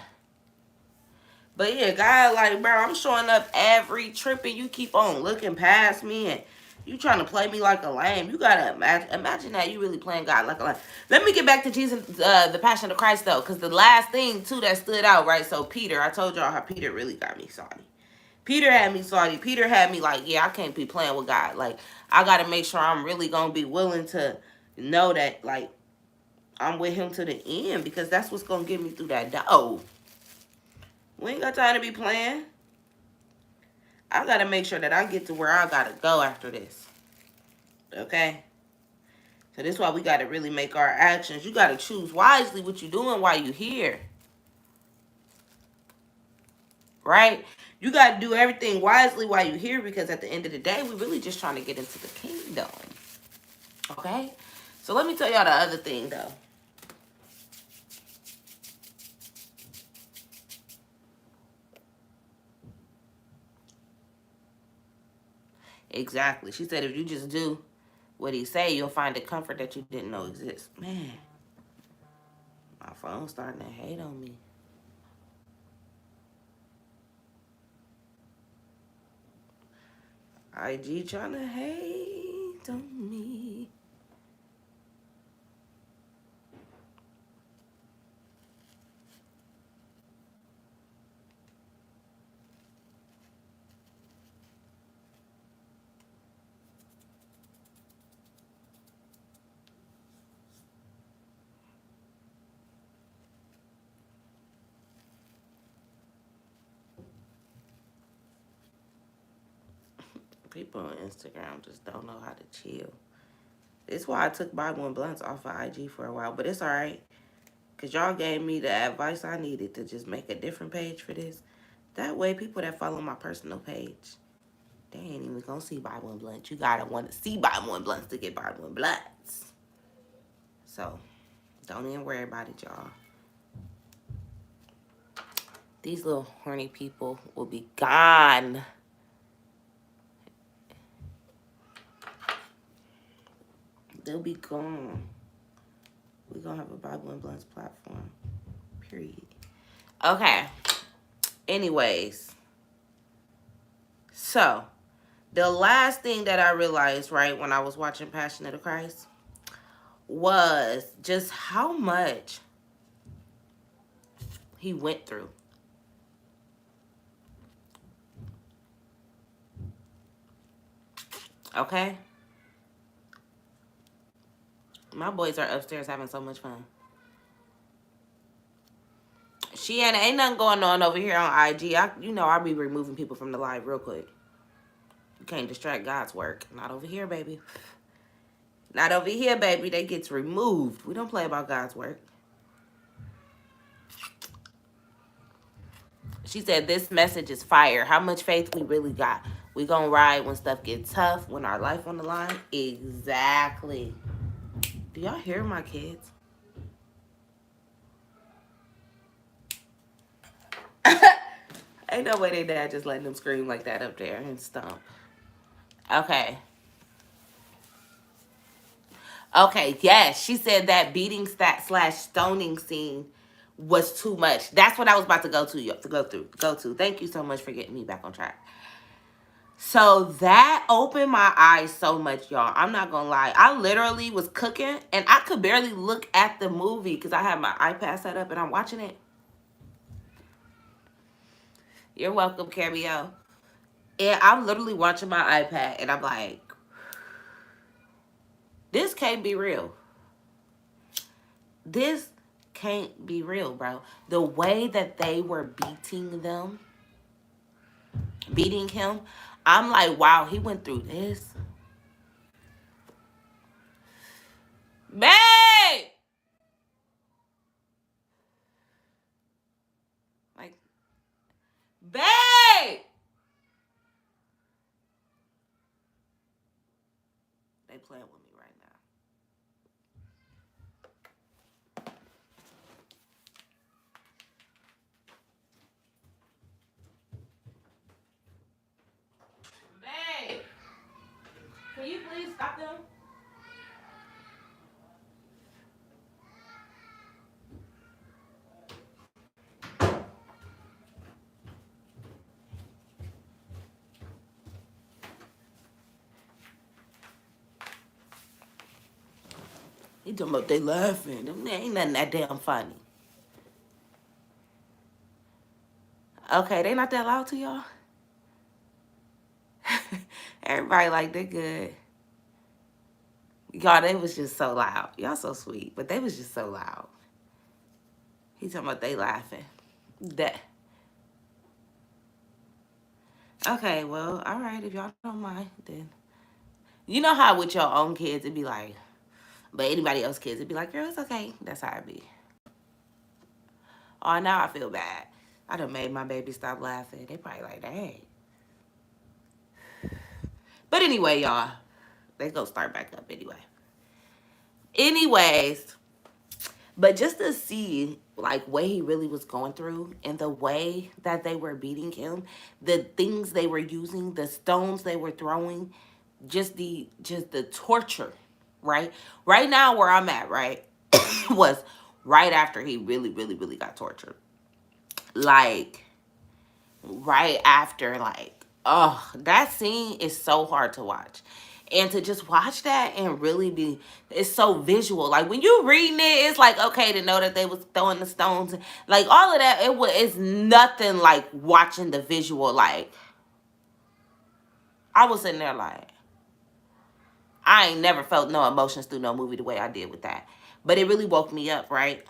But, yeah, God, like, bro, I'm showing up every trip, and you keep on looking past me, and you trying to play me like a lame. You got to imagine that you really playing God like a lame. Let me get back to Jesus, the Passion of Christ, though, because the last thing, too, that stood out, right? So, Peter, I told y'all how Peter really got me salty. Peter had me salty. Peter had me like, yeah, I can't be playing with God. Like, I got to make sure I'm really going to be willing to know that, like, I'm with him to the end, because that's what's going to get me through that door. We ain't got time to be playing. I got to make sure that I get to where I got to go after this. Okay? So this is why we got to really make our actions. You got to choose wisely what you're doing while you're here. Right? You got to do everything wisely while you're here, because at the end of the day, we're really just trying to get into the kingdom. Okay? So let me tell y'all the other thing, though. Exactly. She said if you just do what he say, you'll find a comfort that you didn't know exists. Man, my phone's starting to hate on me. IG trying to hate on me. People on Instagram just don't know how to chill. It's why I took Bible and Blunts off of IG for a while, but it's alright. Because y'all gave me the advice I needed to just make a different page for this. That way, people that follow my personal page, they ain't even gonna see Bible and Blunts. You gotta want to see Bible and Blunts to get Bible and Blunts. So, don't even worry about it, y'all. These little horny people will be gone. They'll be gone. We're gonna have a Bible and Blunts platform. Period. Okay. Anyways. So, the last thing that I realized, right, when I was watching Passion of the Christ was just how much he went through. Okay? My boys are upstairs having so much fun. Ain't nothing going on over here on IG. I'll be removing people from the live real quick. You can't distract God's work. Not over here, baby. Not over here, baby. They gets removed. We don't play about God's work. She said, this message is fire. How much faith we really got. We gonna ride when stuff gets tough, when our life on the line. Exactly. Do y'all hear my kids? Ain't no way they dad just letting them scream like that up there and stomp. Okay. Okay, yes. She said that beating / stoning scene was too much. That's what I was about to go to. Thank you so much for getting me back on track. So that opened my eyes so much, y'all. I'm not gonna lie. I literally was cooking and I could barely look at the movie because I had my iPad set up and I'm watching it. You're welcome, Cameo. And I'm literally watching my iPad and I'm like, this can't be real. This can't be real, bro. The way that they were beating him, I'm like, wow, he went through this. Babe! Like, babe! They playing with me right now. Babe! Can you please stop them? He talking about they laughing. Them ain't nothing that damn funny. Okay, they not that loud to y'all? Everybody like they good. Y'all, they was just so loud. Y'all so sweet, but they was just so loud. He talking about they laughing. That. Okay, well, all right. If y'all don't mind, then. You know how with your own kids, it'd be like, but anybody else's kids, it'd be like, girl, it's okay. That's how it be. Oh, now I feel bad. I done made my baby stop laughing. They probably like, dang. But anyway, y'all, they gonna start back up anyway. Anyways, but just to see like what he really was going through and the way that they were beating him, the things they were using, the stones they were throwing, just the torture, right? Right now where I'm at, right, was right after he really got tortured. Like right after, like, oh, that scene is so hard to watch. And to just watch that and really be, it's so visual. Like when you reading it, it's like, okay, to know that they was throwing the stones, like all of that, it's nothing like watching the visual. Like I was sitting there like, I ain't never felt no emotions through no movie the way I did with that. But it really woke me up, right?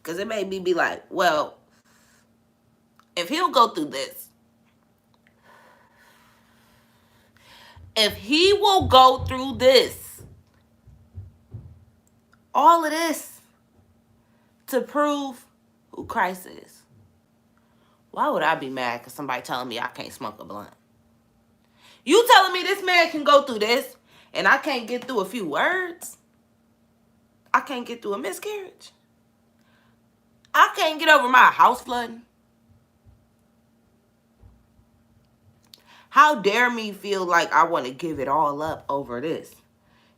Because it made me be like, well, if he'll go through this, If he will go through this, all of this, to prove who Christ is, why would I be mad because somebody telling me I can't smoke a blunt? You telling me this man can go through this and I can't get through a few words? I can't get through a miscarriage? I can't get over my house flooding? How dare me feel like I want to give it all up over this?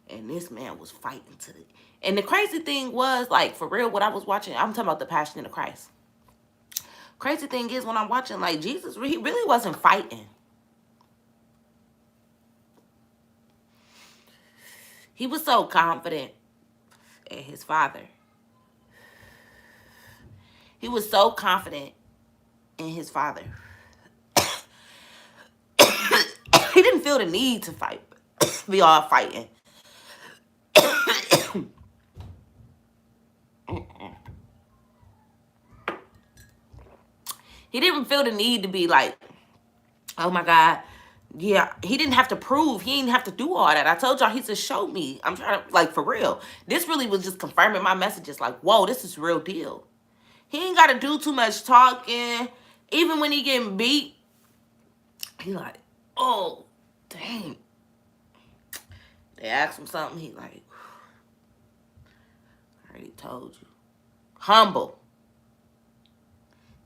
And this man was fighting to it. And the crazy thing was, like, for real, what I was watching, I'm talking about the Passion of the Christ. Crazy thing is, when I'm watching, like, Jesus, he really wasn't fighting. He was so confident in his Father. He was so confident in his Father. He didn't feel the need to fight. We all fighting. He didn't feel the need to be like, oh my God. Yeah, he didn't have to prove. He didn't have to do all that. I told y'all, he said, show me. I'm trying to, like, for real. This really was just confirming my messages. Like, whoa, this is real deal. He ain't got to do too much talking. Even when he getting beat, he like, oh, dang. They ask him something, he like, I already told you. Humble.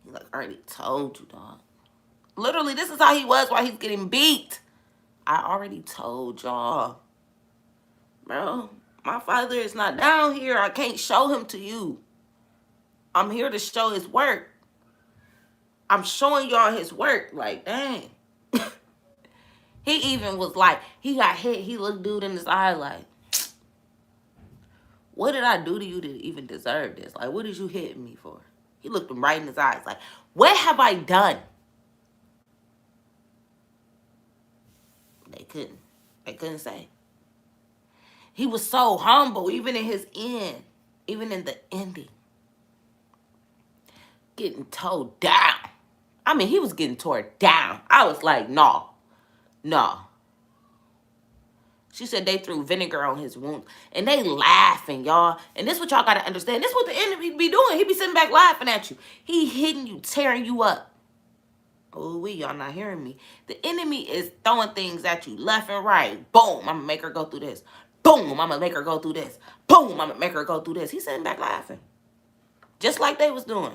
He like, I already told you, dog. Literally, this is how he was while he's getting beat. I already told y'all. Bro, my Father is not down here. I can't show him to you. I'm here to show his work. I'm showing y'all his work. Like, dang. He even was like, he got hit. He looked dude in his eye like, what did I do to you to even deserve this? Like, what did you hit me for? He looked him right in his eyes like, what have I done? They couldn't. They couldn't say. He was so humble, even in his end, even in the ending. Getting towed down. I mean, he was getting tore down. I was like, no. No. She said they threw vinegar on his wounds. And they laughing, y'all. And this is what y'all got to understand. This is what the enemy be doing. He be sitting back laughing at you. He hitting you, tearing you up. Oh, y'all not hearing me. The enemy is throwing things at you left and right. Boom, I'm going to make her go through this. Boom, I'm going to make her go through this. Boom, I'm going to make her go through this. He's sitting back laughing. Just like they was doing.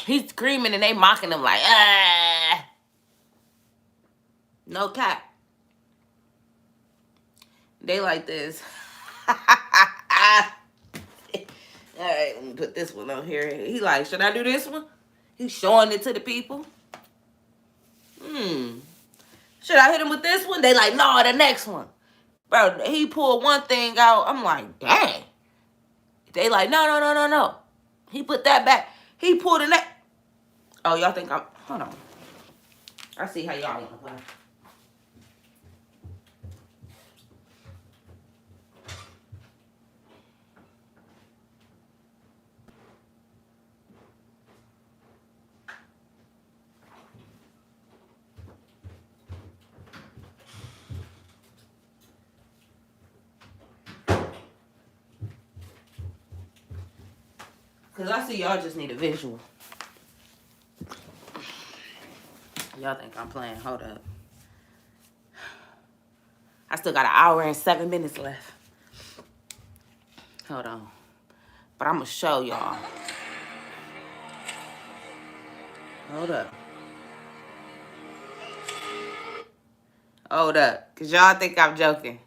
He's screaming and they mocking him like, ah. No cap. They like this. All right, let me put this one on here. He like, should I do this one? He's showing it to the people. Should I hit him with this one? They like, no, the next one. Bro, he pulled one thing out. I'm like, dang. They like, no. He put that back. He pulled the next. Oh, y'all think I'm... Hold on. I see how y'all want to play. Because I see y'all just need a visual. Y'all think I'm playing. Hold up. I still got 1 hour and 7 minutes left. Hold on. But I'm going to show y'all. Hold up. Hold up. Because y'all think I'm joking.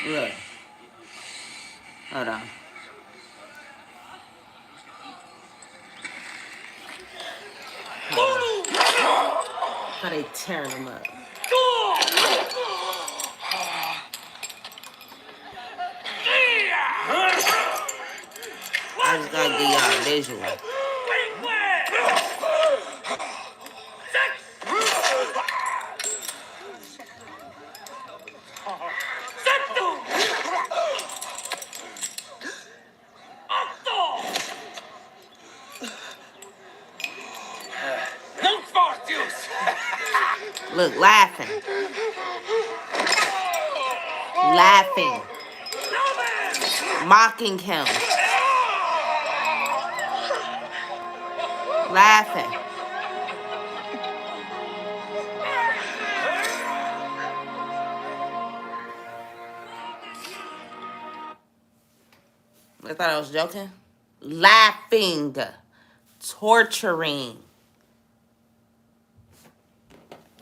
Look. Hold on. How they tearing them up. I just gotta give y'all a visual. Look, laughing. Laughing. Mocking him. Laughing. I thought I was joking. Laughing. Torturing.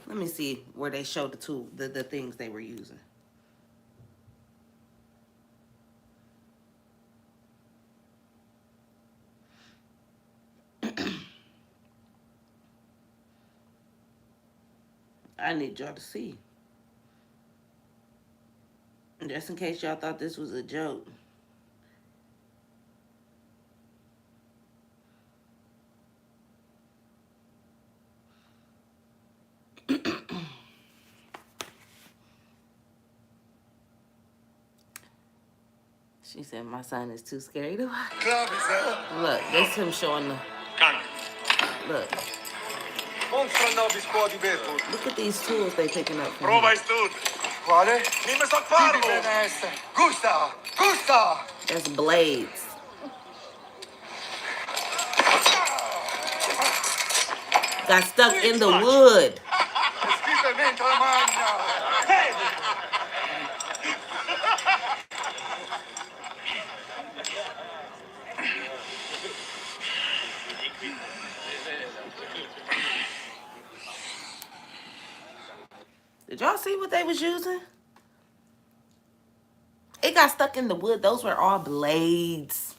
Let me see where they showed the things they were using. I need y'all to see. Just in case y'all thought this was a joke. She said my son is too scary to watch. Look, this him showing the... Look. Look at these tools they picking up from him. Quale? Gusta! Gusta! That's blades. Got stuck in the wood. Did y'all see what they was using? It got stuck in the wood. Those were all blades.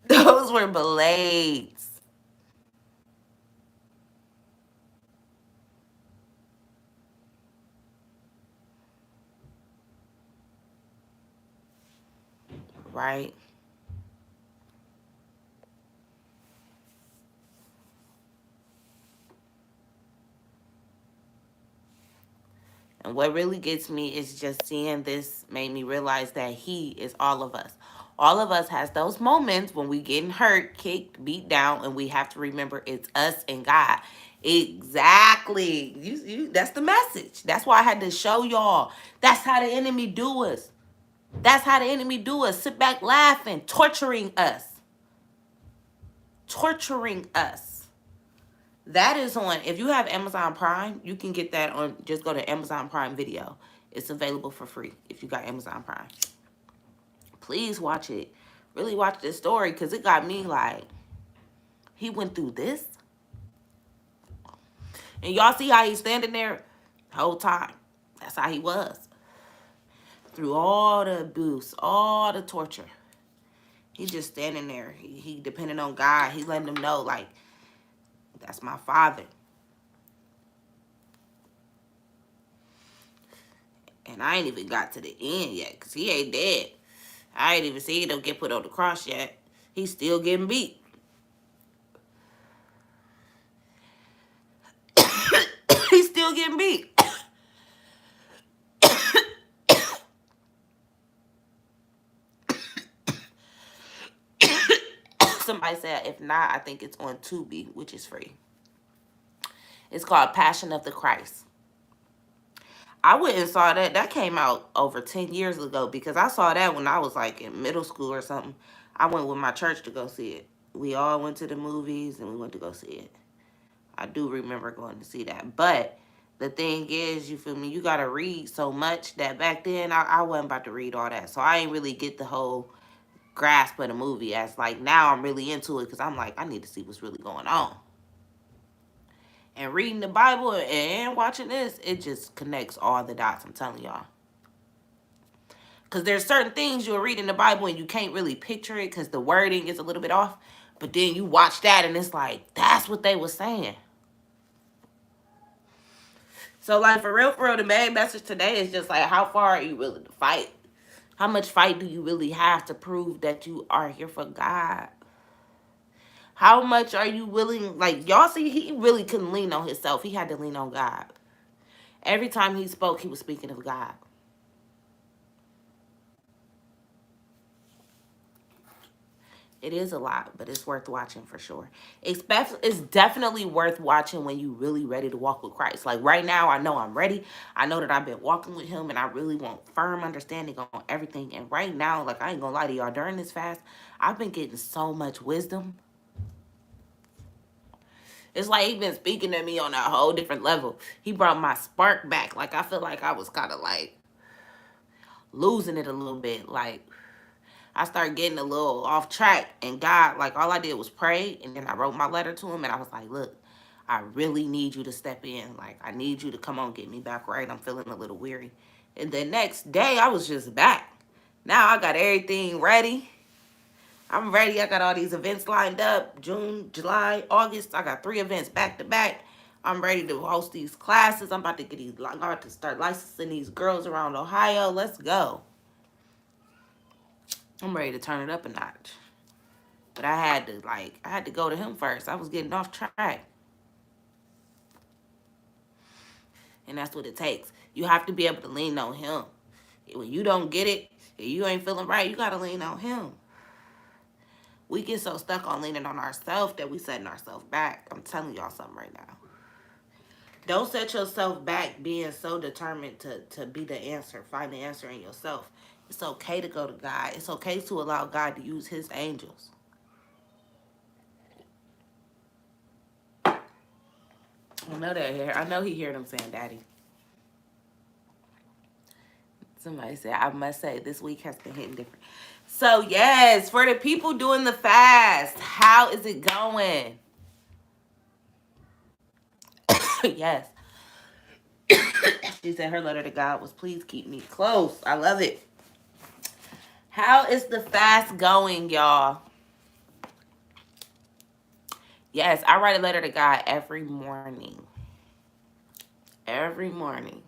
Those were blades. Right? And what really gets me is just seeing this made me realize that he is all of us. All of us has those moments when we getting hurt, kicked, beat down, and we have to remember it's us and God. Exactly. That's the message. That's why I had to show y'all. That's how the enemy do us. That's how the enemy do us. Sit back laughing, torturing us. Torturing us. That is on, if you have Amazon Prime, you can get that on, just go to Amazon Prime Video. It's available for free if you got Amazon Prime. Please watch it. Really watch this story because it got me like, he went through this. And y'all see how he's standing there the whole time. That's how he was. Through all the abuse, all the torture. He just standing there. He depending on God. He letting them know, like, that's my father. And I ain't even got to the end yet because he ain't dead. I ain't even seen him get put on the cross yet. He's still getting beat. He's still getting beat. Somebody said, if not, I think it's on Tubi, which is free. It's called Passion of the Christ. I went and saw that. That came out over 10 years ago because I saw that when I was like in middle school or something. I went with my church to go see it. We all went to the movies and we went to go see it. I do remember going to see that. But the thing is, you feel me, you got to read so much that back then I wasn't about to read all that. So I ain't really get the whole grasp of the movie as like now I'm really into it because I'm like, I need to see what's really going on. And reading the Bible and watching this, it just connects all the dots, I'm telling y'all. Because there's certain things you'll read in the Bible and you can't really picture it because the wording is a little bit off. But then you watch that and it's like, that's what they were saying. So, like, for real, the main message today is just like, how far are you willing to fight? How much fight do you really have to prove that you are here for God? How much are you willing? Like, y'all see, he really couldn't lean on himself. He had to lean on God. Every time he spoke, he was speaking of God. It is a lot, but it's worth watching for sure. It's definitely worth watching when you really ready to walk with Christ. Like right now, I know I'm ready. I know that I've been walking with Him, and I really want firm understanding on everything. And right now, like I ain't gonna lie to y'all, during this fast, I've been getting so much wisdom. It's like He been speaking to me on a whole different level. He brought my spark back. Like I feel like I was kind of like losing it a little bit. Like I started getting a little off track, and God, like all I did was pray, and then I wrote my letter to Him, and I was like, look, I really need you to step in. Like I need you to come on, get me back right. I'm feeling a little weary. And the next day I was just back. Now I got everything ready. I'm ready. I got all these events lined up. June, July, August. I got 3 events back to back. I'm ready to host these classes. I'm about to start licensing these girls around Ohio. Let's go. I'm ready to turn it up a notch. But I had to go to Him first. I was getting off track. And that's what it takes. You have to be able to lean on Him. When you don't get it, if you ain't feeling right, you got to lean on Him. We get so stuck on leaning on ourselves that we setting ourselves back. I'm telling y'all something right now. Don't set yourself back being so determined to be the answer, find the answer in yourself. It's okay to go to God. It's okay to allow God to use His angels. I know they're here. I know He heard them saying, Daddy. Somebody said, I must say, this week has been hitting different. So, yes, for the people doing the fast, how is it going? Yes. She said her letter to God was, please keep me close. I love it. How is the fast going, y'all? Yes, I write a letter to God every morning. Every morning.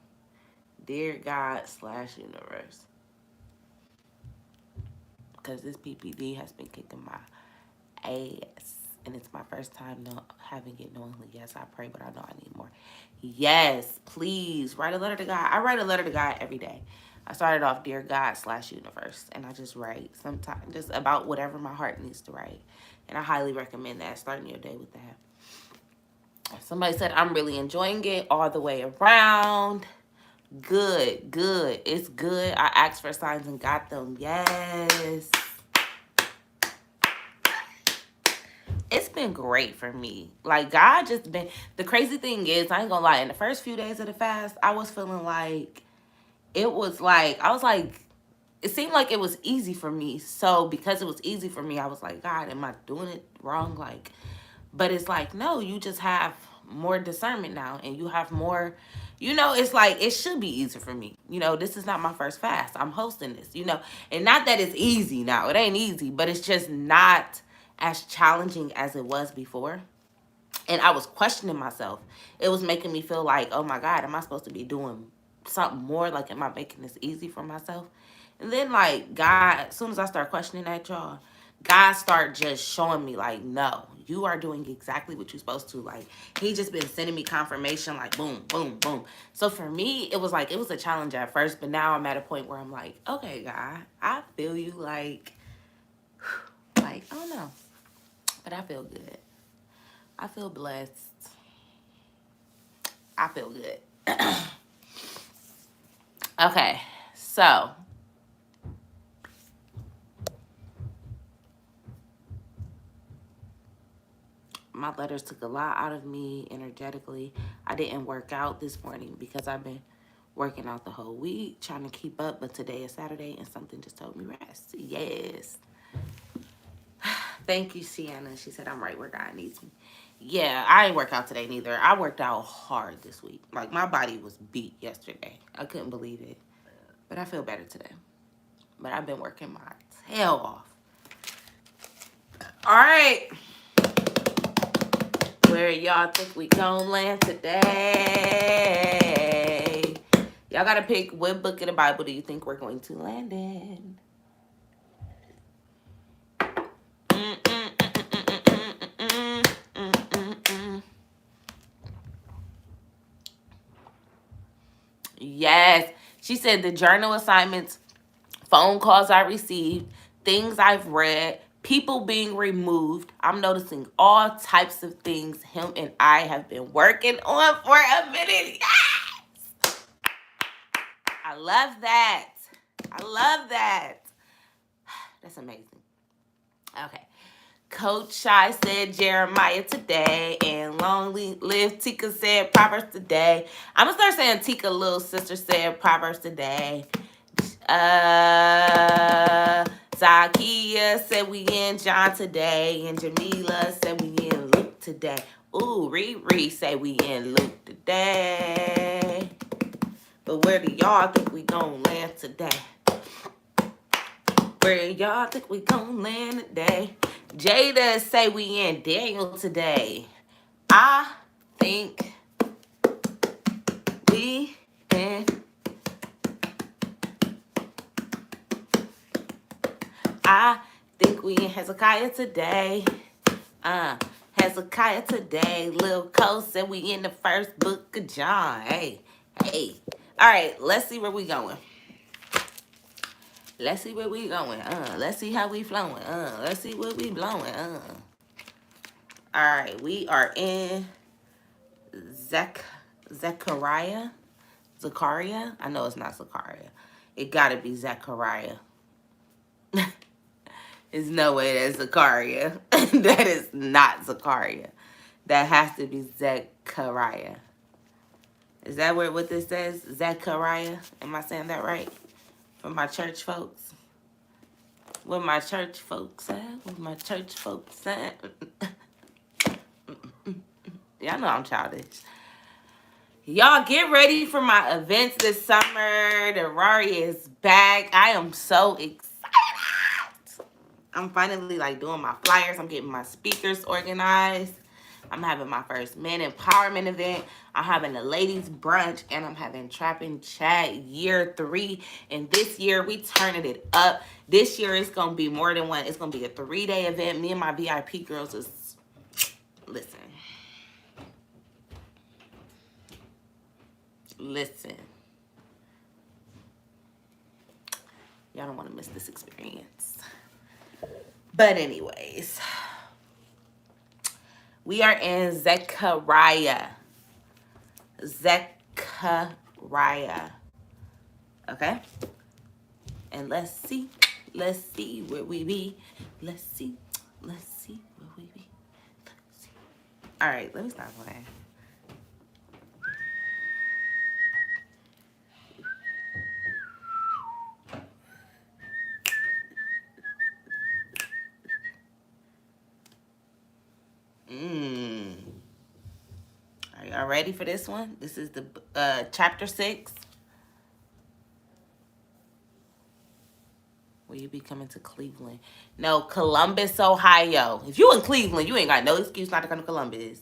Dear God/universe. Because this PPD has been kicking my ass. And it's my first time having it knowingly. Yes, I pray, but I know I need more. Yes, please write a letter to God. I write a letter to God every day. I started off, Dear God/universe. And I just write sometimes just about whatever my heart needs to write. And I highly recommend that, starting your day with that. Somebody said, I'm really enjoying it all the way around. Good, good. It's good. I asked for signs and got them. Yes. It's been great for me. Like, God just been... The crazy thing is, I ain't gonna lie, in the first few days of the fast, I was feeling like... It was like... I was like... It seemed like it was easy for me. So, because it was easy for me, I was like, God, am I doing it wrong? Like... But it's like, no, you just have more discernment now, and you have more, it's like, it should be easier for me. This is not my first fast. I'm hosting this, and not that it's easy now. It ain't easy, but it's just not as challenging as it was before. And I was questioning myself. It was making me feel like, oh my God, am I supposed to be doing something more? Like, am I making this easy for myself? And then, like, God, as soon as I start questioning that, y'all, God start just showing me, like, no, you are doing exactly what you're supposed to. Like, He just been sending me confirmation, like, boom, boom, boom. So for me, it was like, it was a challenge at first, but now I'm at a point where I'm like, okay, God, I feel you, like, I don't know, but I feel good. I feel blessed. I feel good. Okay, so my letters took a lot out of me energetically. I didn't work out this morning because I've been working out the whole week, trying to keep up, but today is Saturday and something just told me rest. Yes. Thank you, Sienna. She said I'm right where God needs me. Yeah, I ain't work out today neither. I worked out hard this week. Like, my body was beat yesterday. I couldn't believe it. But I feel better today. But I've been working my tail off. All right. Where y'all think we gonna land today? Y'all gotta pick what book in the Bible do you think we're going to land in? Yes. She said the journal assignments, phone calls I received, things I've read, people being removed. I'm noticing all types of things him and I have been working on for a minute. Yes! I love that. I love that. That's amazing. Okay. Coach Shy said Jeremiah today, and Long Live Tika said Proverbs today. I'm gonna start saying Tika little sister said Proverbs today. Zakia said we in John today, and Jamila said we in Luke today. Ooh, Riri say we in Luke today. But where do y'all think we gonna land today? Where y'all think we gonna land today? Jada say we in Daniel today. I think we in. I think we in Hezekiah today. Hezekiah today. Lil Cole said we in the first book of John. Hey. All right, let's see where we going. Let's see where we going. Let's see how we flowing. Let's see where we blowing. All right, we are in Zechariah. Zechariah? I know it's not Zechariah. It gotta be Zechariah. There's no way that's Zechariah. That is not Zechariah. That has to be Zechariah. Is that what this says? Zechariah? Am I saying that right? For my church folks? What my church folks at? What my church folks at? Y'all know I'm childish. Y'all get ready for my events this summer. The Rari is back. I am so excited. I'm finally like doing my flyers. I'm getting my speakers organized. I'm having my first men empowerment event. I'm having a ladies brunch, and I'm having Trap and Chat year 3. And this year we turning it up. This year it's gonna be more than one. It's gonna be a 3-day event. Me and my VIP girls is listen. Y'all don't want to miss this experience. But anyways, we are in Zechariah. Okay? And let's see where we be. Let's see where we be. All right, let me stop playing. Are y'all ready for this one? This is the chapter 6. Will you be coming to Cleveland? No, Columbus, Ohio. If you in Cleveland, you ain't got no excuse not to come to Columbus.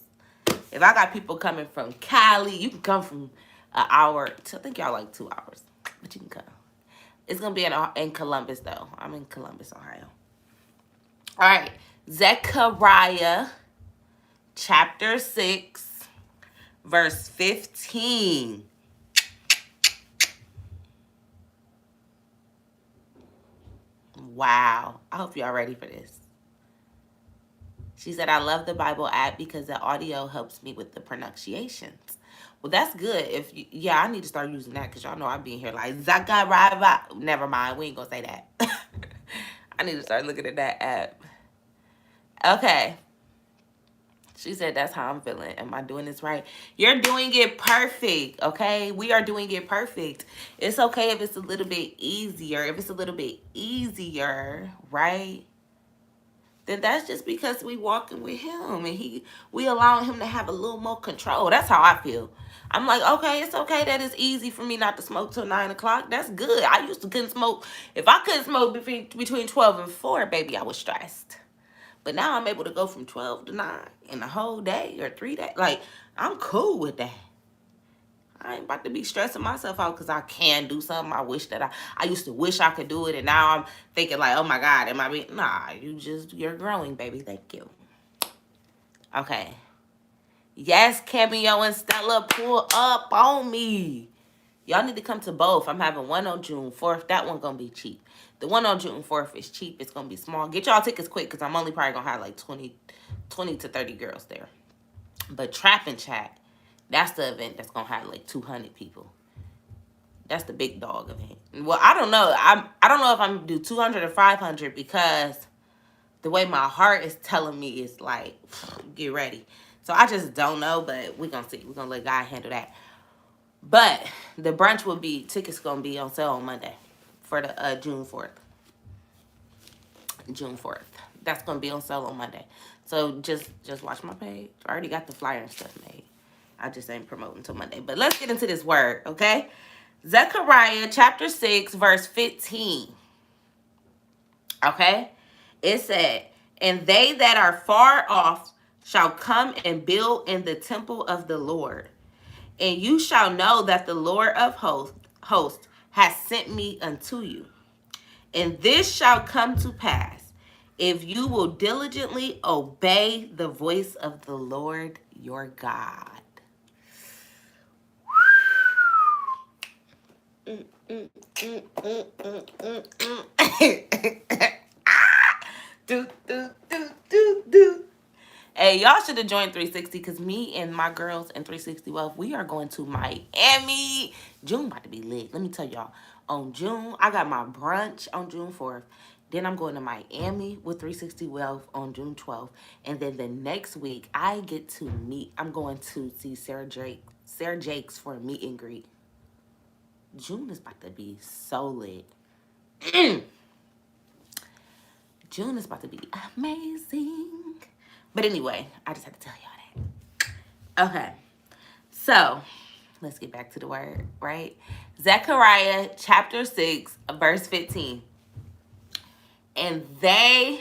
If I got people coming from Cali, you can come from an hour. I think y'all like 2 hours, but you can come. It's gonna be in Columbus though. I'm in Columbus, Ohio. All right, Zechariah, chapter 6, verse 15. Wow. I hope y'all ready for this. She said, I love the Bible app because the audio helps me with the pronunciations. Well, that's good. Yeah, I need to start using that because y'all know I be in here like, Zachariah. Never mind. We ain't going to say that. I need to start looking at that app. Okay. She said, that's how I'm feeling. Am I doing this right? You're doing it perfect, okay? We are doing it perfect. It's okay if it's a little bit easier. If it's a little bit easier, right? Then that's just because we walking with him and we allowing him to have a little more control. That's how I feel. I'm like, okay, it's okay that it's easy for me not to smoke till 9 o'clock. That's good. I used to couldn't smoke. If I couldn't smoke between 12 and 4, baby, I was stressed. But now I'm able to go from 12 to 9 in a whole day or 3 days. Like, I'm cool with that. I ain't about to be stressing myself out because I can do something. I used to wish I could do it. And now I'm thinking like, oh my God, am I being, nah, you're growing, baby. Thank you. Okay. Yes, Cameo and Stella, pull up on me. Y'all need to come to both. I'm having one on June 4th. That one gonna be cheap. The one on June 4th is cheap. It's going to be small. Get y'all tickets quick because I'm only probably going to have like 20 to 30 girls there. But Trap and Chat, that's the event that's going to have like 200 people. That's the big dog event. Well, I don't know. I don't know if I'm going to do 200 or 500 because the way my heart is telling me is like, get ready. So I just don't know, but we're going to see. We're going to let God handle that. But the brunch will be, tickets going to be on sale on Monday for the June 4th. June 4th. That's going to be on sale on Monday. So just watch my page. I already got the flyer and stuff made. I just ain't promoting until Monday. But let's get into this word, okay? Zechariah chapter 6, verse 15. Okay? It said, and they that are far off shall come and build in the temple of the Lord. And you shall know that the Lord of hosts has sent me unto you. And this shall come to pass if you will diligently obey the voice of the Lord your God. Do. Hey, y'all should have joined 360 because me and my girls in 360 Wealth, we are going to Miami. June about to be lit. Let me tell y'all. On June, I got my brunch on June 4th. Then I'm going to Miami with 360 Wealth on June 12th. And then the next week, I get to I'm going to see Sarah Jakes for a meet and greet. June is about to be so lit. June is about to be amazing. But anyway, I just had to tell y'all that. Okay. So, let's get back to the word, right? Zechariah chapter 6, verse 15. And they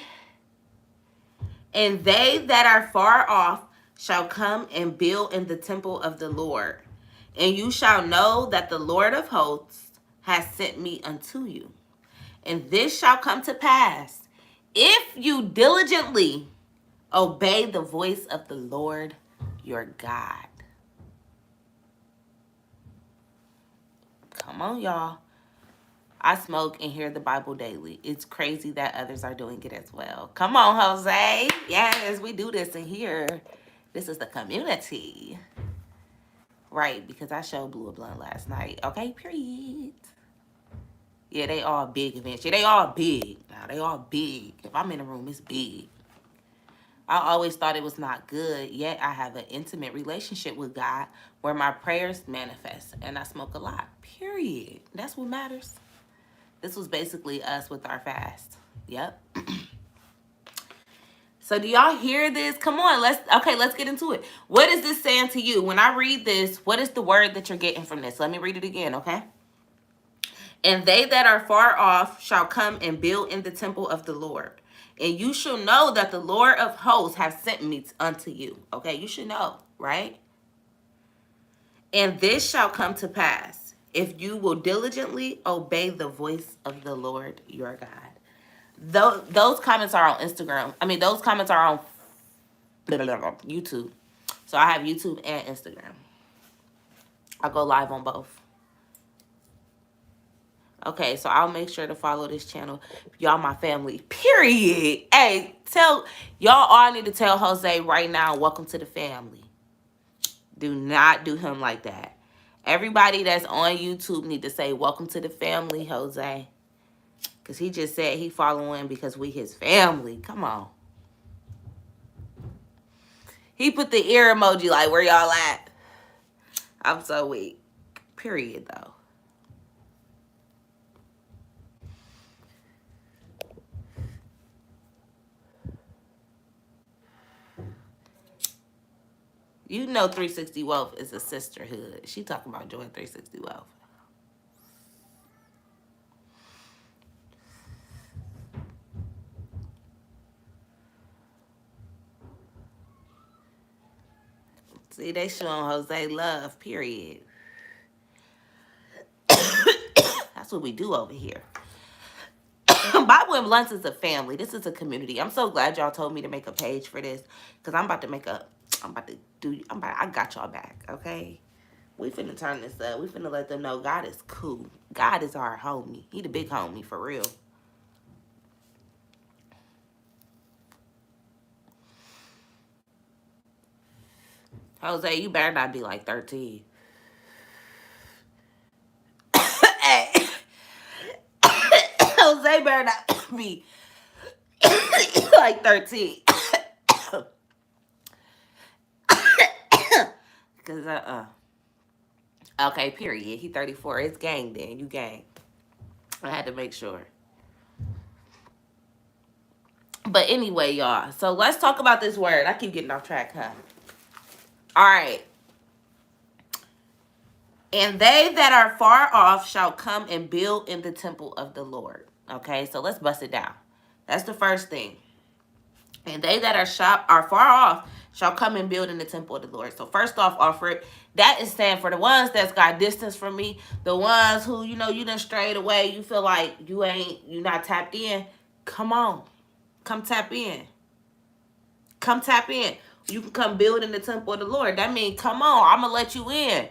that are far off shall come and build in the temple of the Lord. And you shall know that the Lord of hosts has sent me unto you. And this shall come to pass if you diligently obey the voice of the Lord your God. Come on, y'all. I smoke and hear the Bible daily. It's crazy that others are doing it as well. Come on, Jose. Yes, we do this in here. This is the community. Right, because I showed Blue a Blunt last night. Okay, period. Yeah, they all big events. Yeah, they all big. Now, they all big. If I'm in a room, it's big. I always thought it was not good, yet I have an intimate relationship with God where my prayers manifest, and I smoke a lot, period. That's what matters. This was basically us with our fast. Yep. So do y'all hear this? Come on, let's get into it. What is this saying to you? When I read this, what is the word that you're getting from this? Let me read it again, okay? And they that are far off shall come and build in the temple of the Lord. And you shall know that the Lord of hosts has sent me unto you. Okay, you should know, right? And this shall come to pass if you will diligently obey the voice of the Lord your God. Those comments are on Instagram. I mean, those comments are on YouTube. So I have YouTube and Instagram. I go live on both. Okay, so I'll make sure to follow this channel. Y'all my family, period. Hey, y'all all need to tell Jose right now, welcome to the family. Do not do him like that. Everybody that's on YouTube need to say, welcome to the family, Jose. Because he just said he following because we his family. Come on. He put the ear emoji like, where y'all at? I'm so weak. Period, though. You know 360 Wealth is a sisterhood. She talking about join 360 Wealth. See, they showing Jose love, period. That's what we do over here. Bible and Blunts is a family. This is a community. I'm so glad y'all told me to make a page for this. Because I got y'all back, okay? We finna turn this up. We finna let them know God is cool. God is our homie. He the big homie, for real. Jose, you better not be like 13. Hey, Jose better not be like 13. Cause okay, period. He 34. It's gang then. You gang. I had to make sure. But anyway, y'all. So let's talk about this word. I keep getting off track, huh? All right. And they that are far off shall come and build in the temple of the Lord. Okay, so let's bust it down. That's the first thing. And they that are far off shall come and build in the temple of the Lord. So first off, offer that is saying for the ones that's got distance from me, the ones who, you done strayed away, you feel like you not tapped in. Come on. Come tap in. Come tap in. You can come build in the temple of the Lord. That means, come on, I'm going to let you in.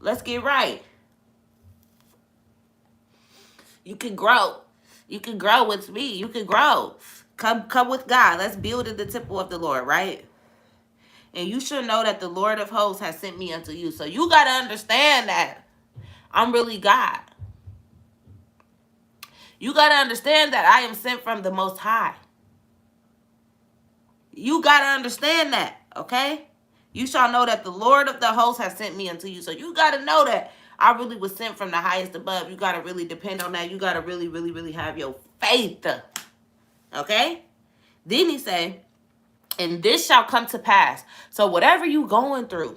Let's get right. You can grow. You can grow with me. You can grow. Come with God. Let's build in the temple of the Lord, right? And you should know that the Lord of hosts has sent me unto you. So you got to understand that I'm really God. You got to understand that I am sent from the Most High. You got to understand that, okay? You shall know that the Lord of the hosts has sent me unto you. So you got to know that I really was sent from the highest above. You got to really depend on that. You got to really, really, really have your faith, okay? Then he say, and this shall come to pass. So whatever you going through,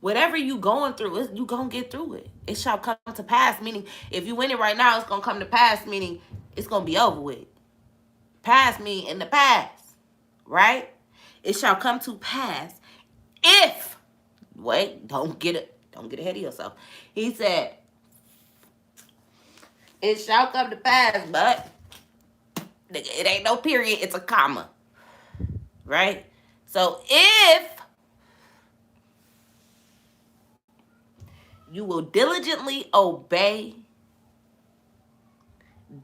whatever you going through, you going to get through it. It shall come to pass, meaning if you win it right now, it's going to come to pass, meaning it's going to be over with. Past me in the past, right? It shall come to pass if, wait, don't get ahead of yourself. He said, it shall come to pass, but it ain't no period, it's a comma, right? So if you will diligently obey.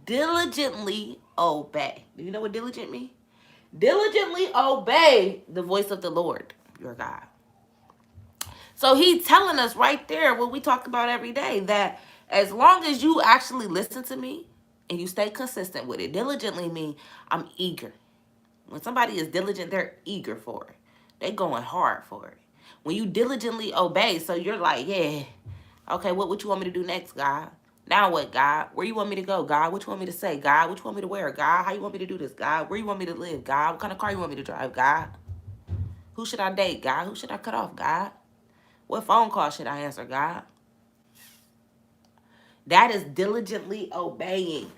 Diligently obey. Do you know what diligent means? Diligently obey the voice of the Lord, your God. So he's telling us right there what we talk about every day, that as long as you actually listen to me and you stay consistent with it, diligently means I'm eager. When somebody is diligent, they're eager for it. They're going hard for it. When you diligently obey, so you're like, yeah, okay, what you want me to do next, God? Now what, God? Where you want me to go, God? What you want me to say, God? What you want me to wear, God? How you want me to do this, God? Where you want me to live, God? What kind of car you want me to drive, God? Who should I date, God? Who should I cut off, God? What phone call should I answer, God? That is diligently obeying.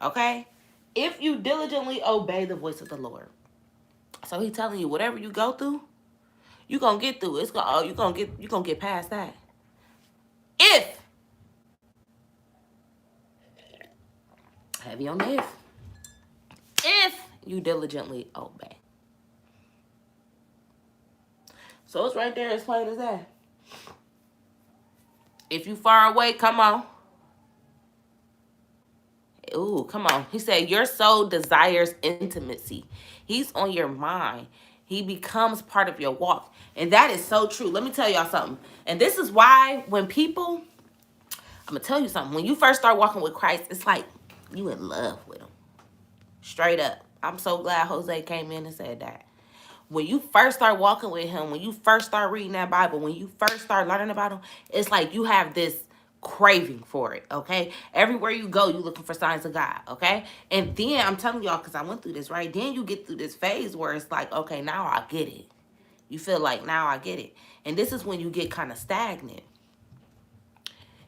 Okay? If you diligently obey the voice of the Lord. So he's telling you, whatever you go through, you're gonna get through. You're gonna get past that. If, heavy on the if you diligently obey. So it's right there as plain as that. If you far away, come on. Ooh, come on. He said, your soul desires intimacy. He's on your mind. He becomes part of your walk. And that is so true. Let me tell y'all something. And this is why when people, I'm going to tell you something. When you first start walking with Christ, it's like you in love with him. Straight up. I'm so glad Jose came in and said that. When you first start walking with him, when you first start reading that Bible, when you first start learning about him, it's like you have this craving for it, okay? Everywhere you go, you looking for signs of God, okay? And then, I'm telling y'all, because I went through this, right? Then you get through this phase where it's like, okay, now I get it. You feel like, now I get it. And this is when you get kind of stagnant.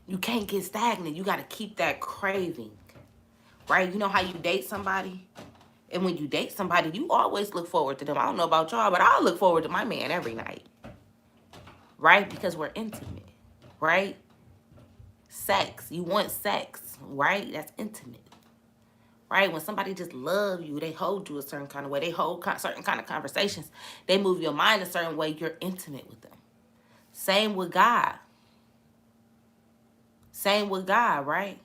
You can't get stagnant. You got to keep that craving, right? You know how you date somebody? And when you date somebody, you always look forward to them. I don't know about y'all, but I look forward to my man every night. Right? Because we're intimate. Right? Sex. You want sex. Right? That's intimate. Right? When somebody just loves you, they hold you a certain kind of way. They hold certain kind of conversations. They move your mind a certain way. You're intimate with them. Same with God. Same with God, right?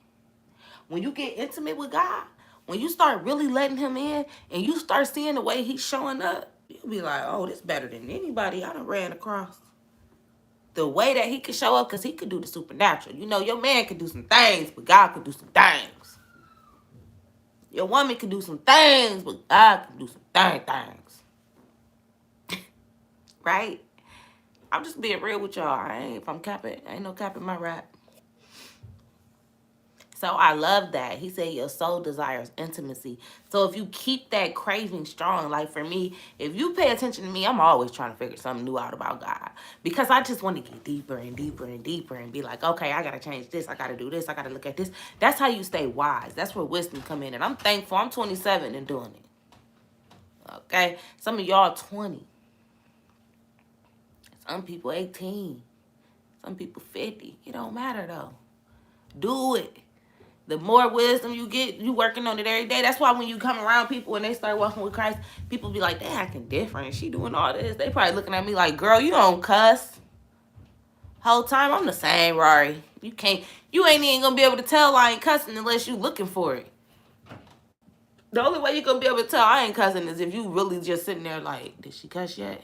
When you get intimate with God, when you start really letting him in and you start seeing the way he's showing up, You'll be like, oh, this better than anybody I done ran across. The way that he could show up, because he could do the supernatural. You know, your man could do some things, but God could do some things. Your woman could do some things, but God could do some things. Right? I'm just being real with y'all. If I'm capping, ain't no capping my rap. So I love that. He said your soul desires intimacy. So if you keep that craving strong, like for me, if you pay attention to me, I'm always trying to figure something new out about God. Because I just want to get deeper and deeper and deeper and be like, okay, I got to change this. I got to do this. I got to look at this. That's how you stay wise. That's where wisdom come in. And I'm thankful I'm 27 and doing it. Okay? Some of y'all 20. Some people 18. Some people 50. It don't matter though. Do it. The more wisdom you get, you working on it every day. That's why when you come around people and they start walking with Christ, people be like, they acting different. She doing all this. They probably looking at me like, girl, you don't cuss. Whole time I'm the same, Rory. You ain't even gonna be able to tell I ain't cussing unless you looking for it. The only way you gonna be able to tell I ain't cussing is if you really just sitting there like, did she cuss yet?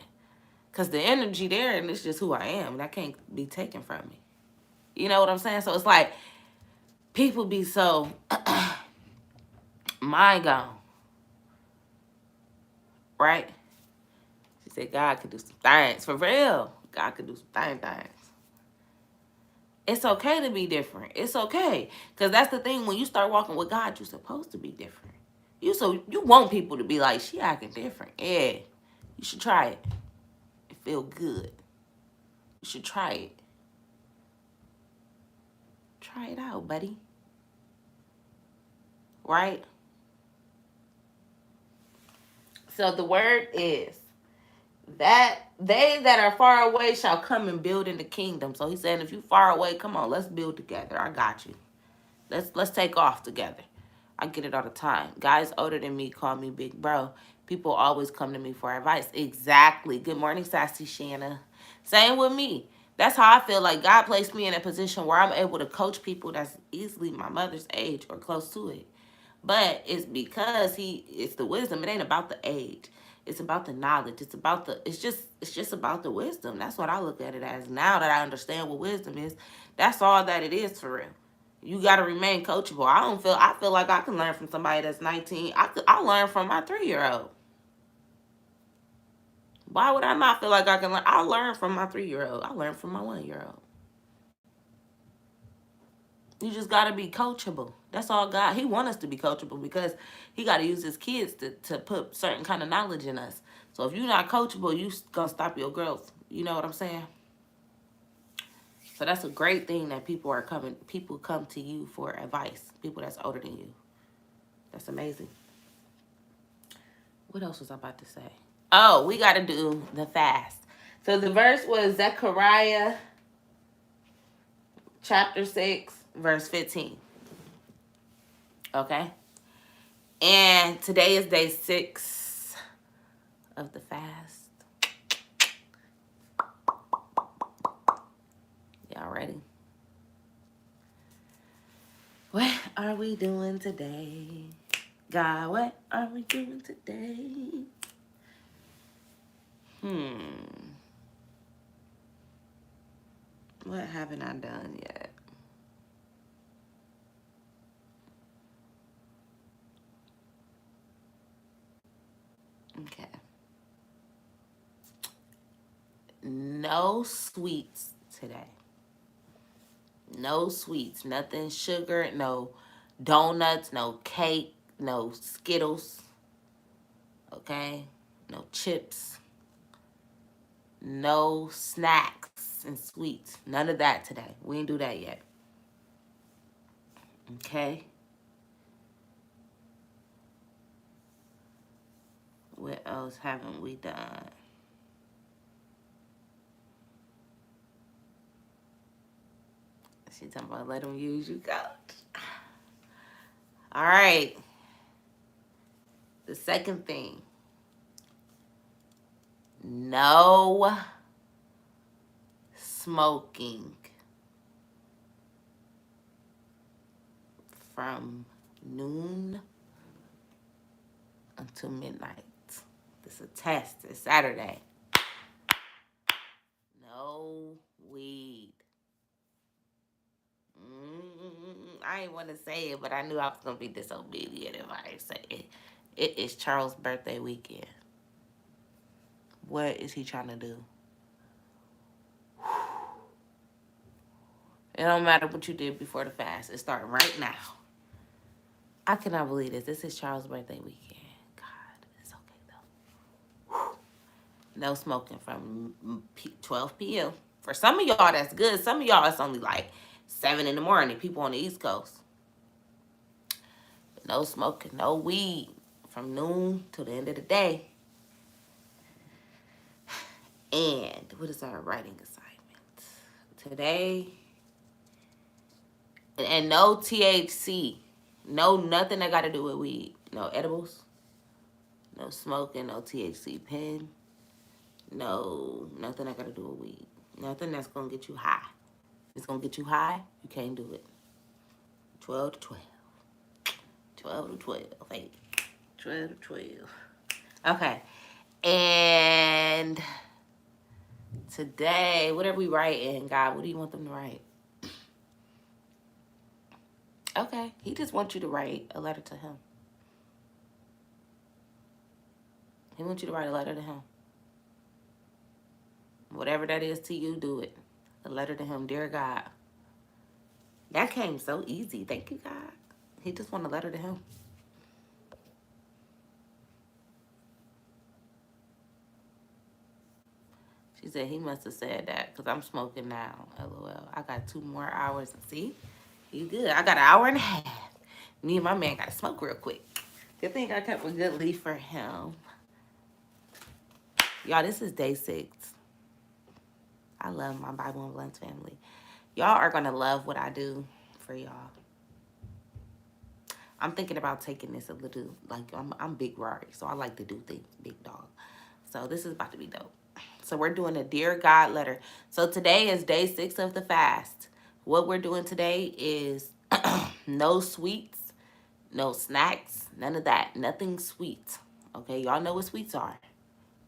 Cause the energy there and it's just who I am. That can't be taken from me. You know what I'm saying? So it's like, people be so mind gone. Right? She said God could do some things. For real. God could do some things. It's okay to be different. It's okay. Because that's the thing. When you start walking with God, you're supposed to be different. You want people to be like, she acting different. Yeah. You should try it. It feel good. You should try it. Try it out, buddy. Right? So the word is that they that are far away shall come and build in the kingdom. So he's saying, if you far away, come on, let's build together. I got you. Let's take off together. I get it all the time. Guys older than me call me big bro. People always come to me for advice. Exactly. Good morning, Sassy Shanna. Same with me. That's how I feel like God placed me in a position where I'm able to coach people that's easily my mother's age or close to it. But it's because it's the wisdom. It ain't about the age. It's about the knowledge. It's just about the wisdom. That's what I look at it as. Now that I understand what wisdom is, that's all that it is for real. You got to remain coachable. I feel like I can learn from somebody that's 19. I learn from my 3-year-old. Why would I not feel like I can learn? I learn from my 3-year-old. I learn from my 1-year-old. You just got to be coachable. That's all God. He wants us to be coachable because he got to use his kids to put certain kind of knowledge in us. So if you're not coachable, you going to stop your growth. You know what I'm saying? So that's a great thing that people come to you for advice. People that's older than you. That's amazing. What else was I about to say? Oh, we got to do the fast. So the verse was Zechariah chapter 6, verse 15. Okay? And today is day 6 of the fast. Y'all ready? What are we doing today? God, what are we doing today? What haven't I done yet? Okay. No sweets today. No sweets. Nothing sugar. No donuts. No cake. No Skittles. Okay? No chips. No snacks and sweets. None of that today. We ain't do that yet. Okay? What else haven't we done? She talking about let them use you, coach. All right. The second thing. No smoking from noon until midnight. This is a test. It's Saturday. No weed. I ain't want to say it, but I knew I was going to be disobedient if I say it. It is Charles' birthday weekend. What is he trying to do? It don't matter what you did before the fast. It's starting right now. I cannot believe this. This is Charles' birthday weekend. God, it's okay though. No smoking from 12 p.m. For some of y'all, that's good. Some of y'all, it's only like 7 in the morning. People on the East Coast. But no smoking, no weed from noon to the end of the day. And what is our writing assignment? Today, and no THC. No, nothing that got to do with weed. No edibles. No smoking, no THC pen. No, nothing that got to do with weed. Nothing that's going to get you high. It's going to get you high, you can't do it. 12 to 12. 12 to 12. Hey, 12 to 12. Okay. And today, what are we writing, God? What do you want them to write? Okay. He just wants you to write a letter to him. He wants you to write a letter to him. Whatever that is to you, do it. A letter to him. Dear God. That came so easy. Thank you, God. He just want a letter to him. She said he must have said that because I'm smoking now. LOL. I got 2 more hours. See? You good. I got an hour and a half. Me and my man got to smoke real quick. Good thing I kept a good leaf for him. Y'all, this is day 6. I love my Bible and Blunts family. Y'all are going to love what I do for y'all. I'm thinking about taking this a little, like, I'm big Rari, so I like to do things big dog. So this is about to be dope. So we're doing a Dear God letter. So today is day 6 of the fast. What we're doing today is no sweets, no snacks, none of that. Nothing sweet. Okay, y'all know what sweets are.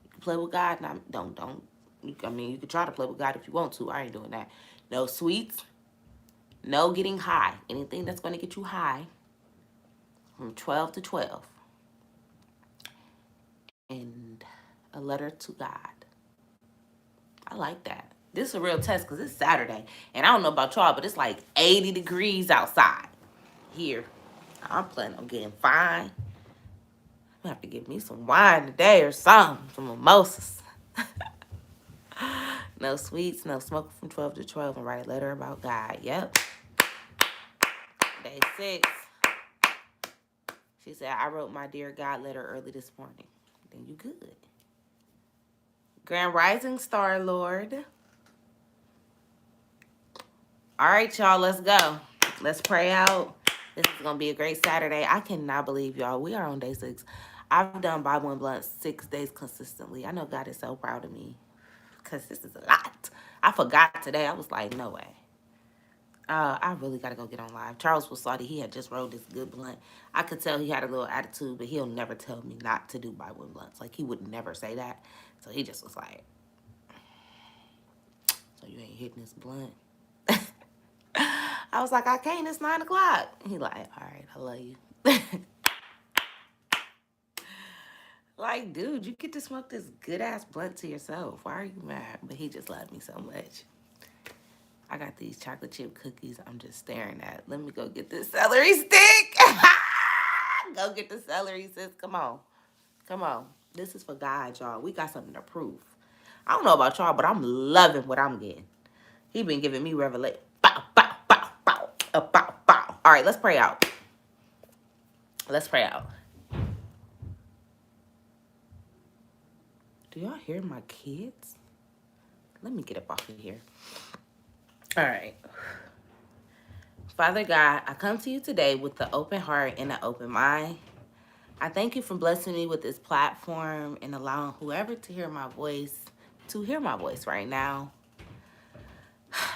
You can play with God. And don't. I mean, you can try to play with God if you want to. I ain't doing that. No sweets. No getting high. Anything that's going to get you high from 12 to 12. And a letter to God. I like that. This is a real test because it's Saturday. And I don't know about y'all, but it's like 80 degrees outside here. I'm planning on getting fine. I'm going to have to get me some wine today or something. Some mimosas. No sweets, no smoking from 12 to 12. And write a letter about God. Yep. Day 6. She said, I wrote my Dear God letter early this morning. Then you good. Grand Rising Star Lord. All right, y'all, let's go. Let's pray out. This is going to be a great Saturday. I cannot believe, y'all, we are on day 6. I've done Bible and Blunt 6 days consistently. I know God is so proud of me because this is a lot. I forgot today. I was like, no way. I really got to go get on live. Charles was salty. He had just rolled this good blunt. I could tell he had a little attitude, but he'll never tell me not to do Bible and Blunts. Like, he would never say that. So he just was like, so you ain't hitting this blunt? I was like, I can't. It's 9 o'clock. He like, all right, I love you. Like, dude, you get to smoke this good-ass blunt to yourself. Why are you mad? But he just loved me so much. I got these chocolate chip cookies I'm just staring at. Let me go get this celery stick. Go get the celery, sis. Come on. Come on. This is for God, y'all. We got something to prove. I don't know about y'all, but I'm loving what I'm getting. He been giving me revelation. Bow, bow, bow, bow, bow, bow. All right, let's pray out. Let's pray out. Do y'all hear my kids? Let me get up off of here. All right. Father God, I come to you today with an open heart and an open mind. I thank you for blessing me with this platform and allowing whoever to hear my voice right now.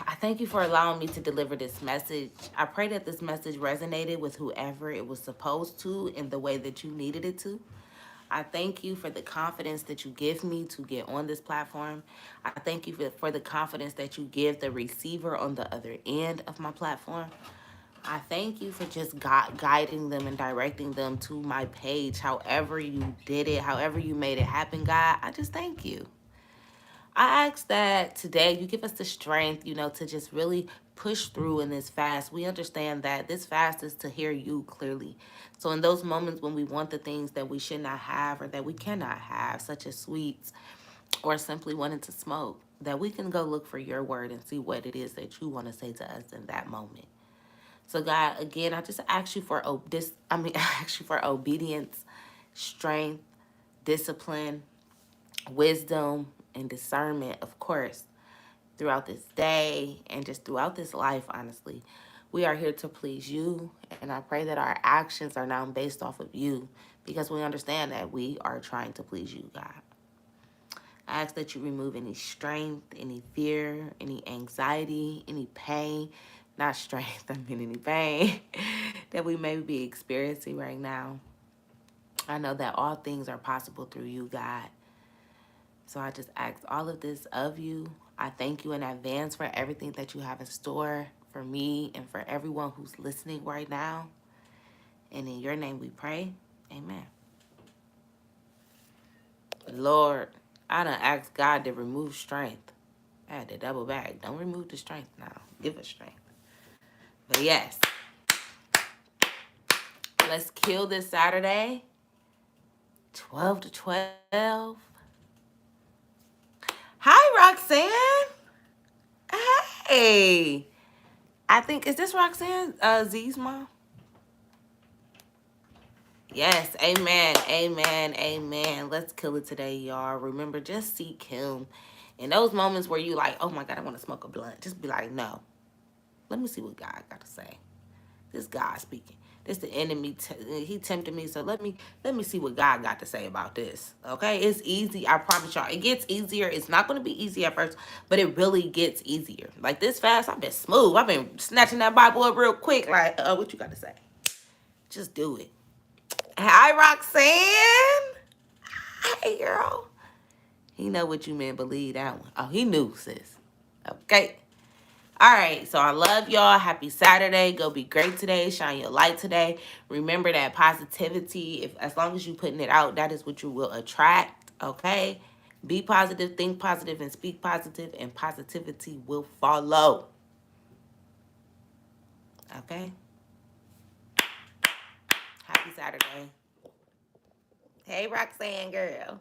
I thank you for allowing me to deliver this message. I pray that this message resonated with whoever it was supposed to in the way that you needed it to. I thank you for the confidence that you give me to get on this platform. I thank you for the confidence that you give the receiver on the other end of my platform. I thank you for just guiding them and directing them to my page, however you did it, however you made it happen, God. I just thank you. I ask that today you give us the strength, to just really push through in this fast. We understand that this fast is to hear you clearly. So, in those moments when we want the things that we should not have or that we cannot have, such as sweets or simply wanting to smoke, that we can go look for your word and see what it is that you want to say to us in that moment. So, God, again, I just ask you for I ask you for obedience, strength, discipline, wisdom, and discernment, of course, throughout this day and just throughout this life, honestly. We are here to please you, and I pray that our actions are now based off of you because we understand that we are trying to please you, God. I ask that you remove any strength, any fear, any anxiety, any pain, not strength, I mean any pain that we may be experiencing right now. I know that all things are possible through you, God. So I just ask all of this of you. I thank you in advance for everything that you have in store for me and for everyone who's listening right now. And in your name we pray. Amen. Lord, I done asked God to remove strength. I had to double back. Don't remove the strength now. Give us strength. But yes, let's kill this Saturday. 12 to 12. Hi, Roxanne. Hey. I think, is this Roxanne Z's mom? Yes, amen, amen, amen. Let's kill it today, y'all. Remember, just seek him. In those moments where you like, oh my God, I want to smoke a blunt, just be like, no. Let me see what God got to say. This God speaking. This the enemy. He tempted me, so let me see what God got to say about this. Okay, it's easy. I promise y'all, it gets easier. It's not going to be easy at first, but it really gets easier. Like this fast, I've been smooth. I've been snatching that Bible up real quick. Like, what you got to say? Just do it. Hi, Roxanne. Hey, girl. He know what you meant. Believe that one. Oh, he knew, sis. Okay. All right. So I love y'all. Happy Saturday. Go be great today. Shine your light today. Remember that positivity. If as long as you putting it out, that is what you will attract. Okay. Be positive, think positive, and speak positive, and positivity will follow. Okay. Happy Saturday. Hey, Roxanne, girl.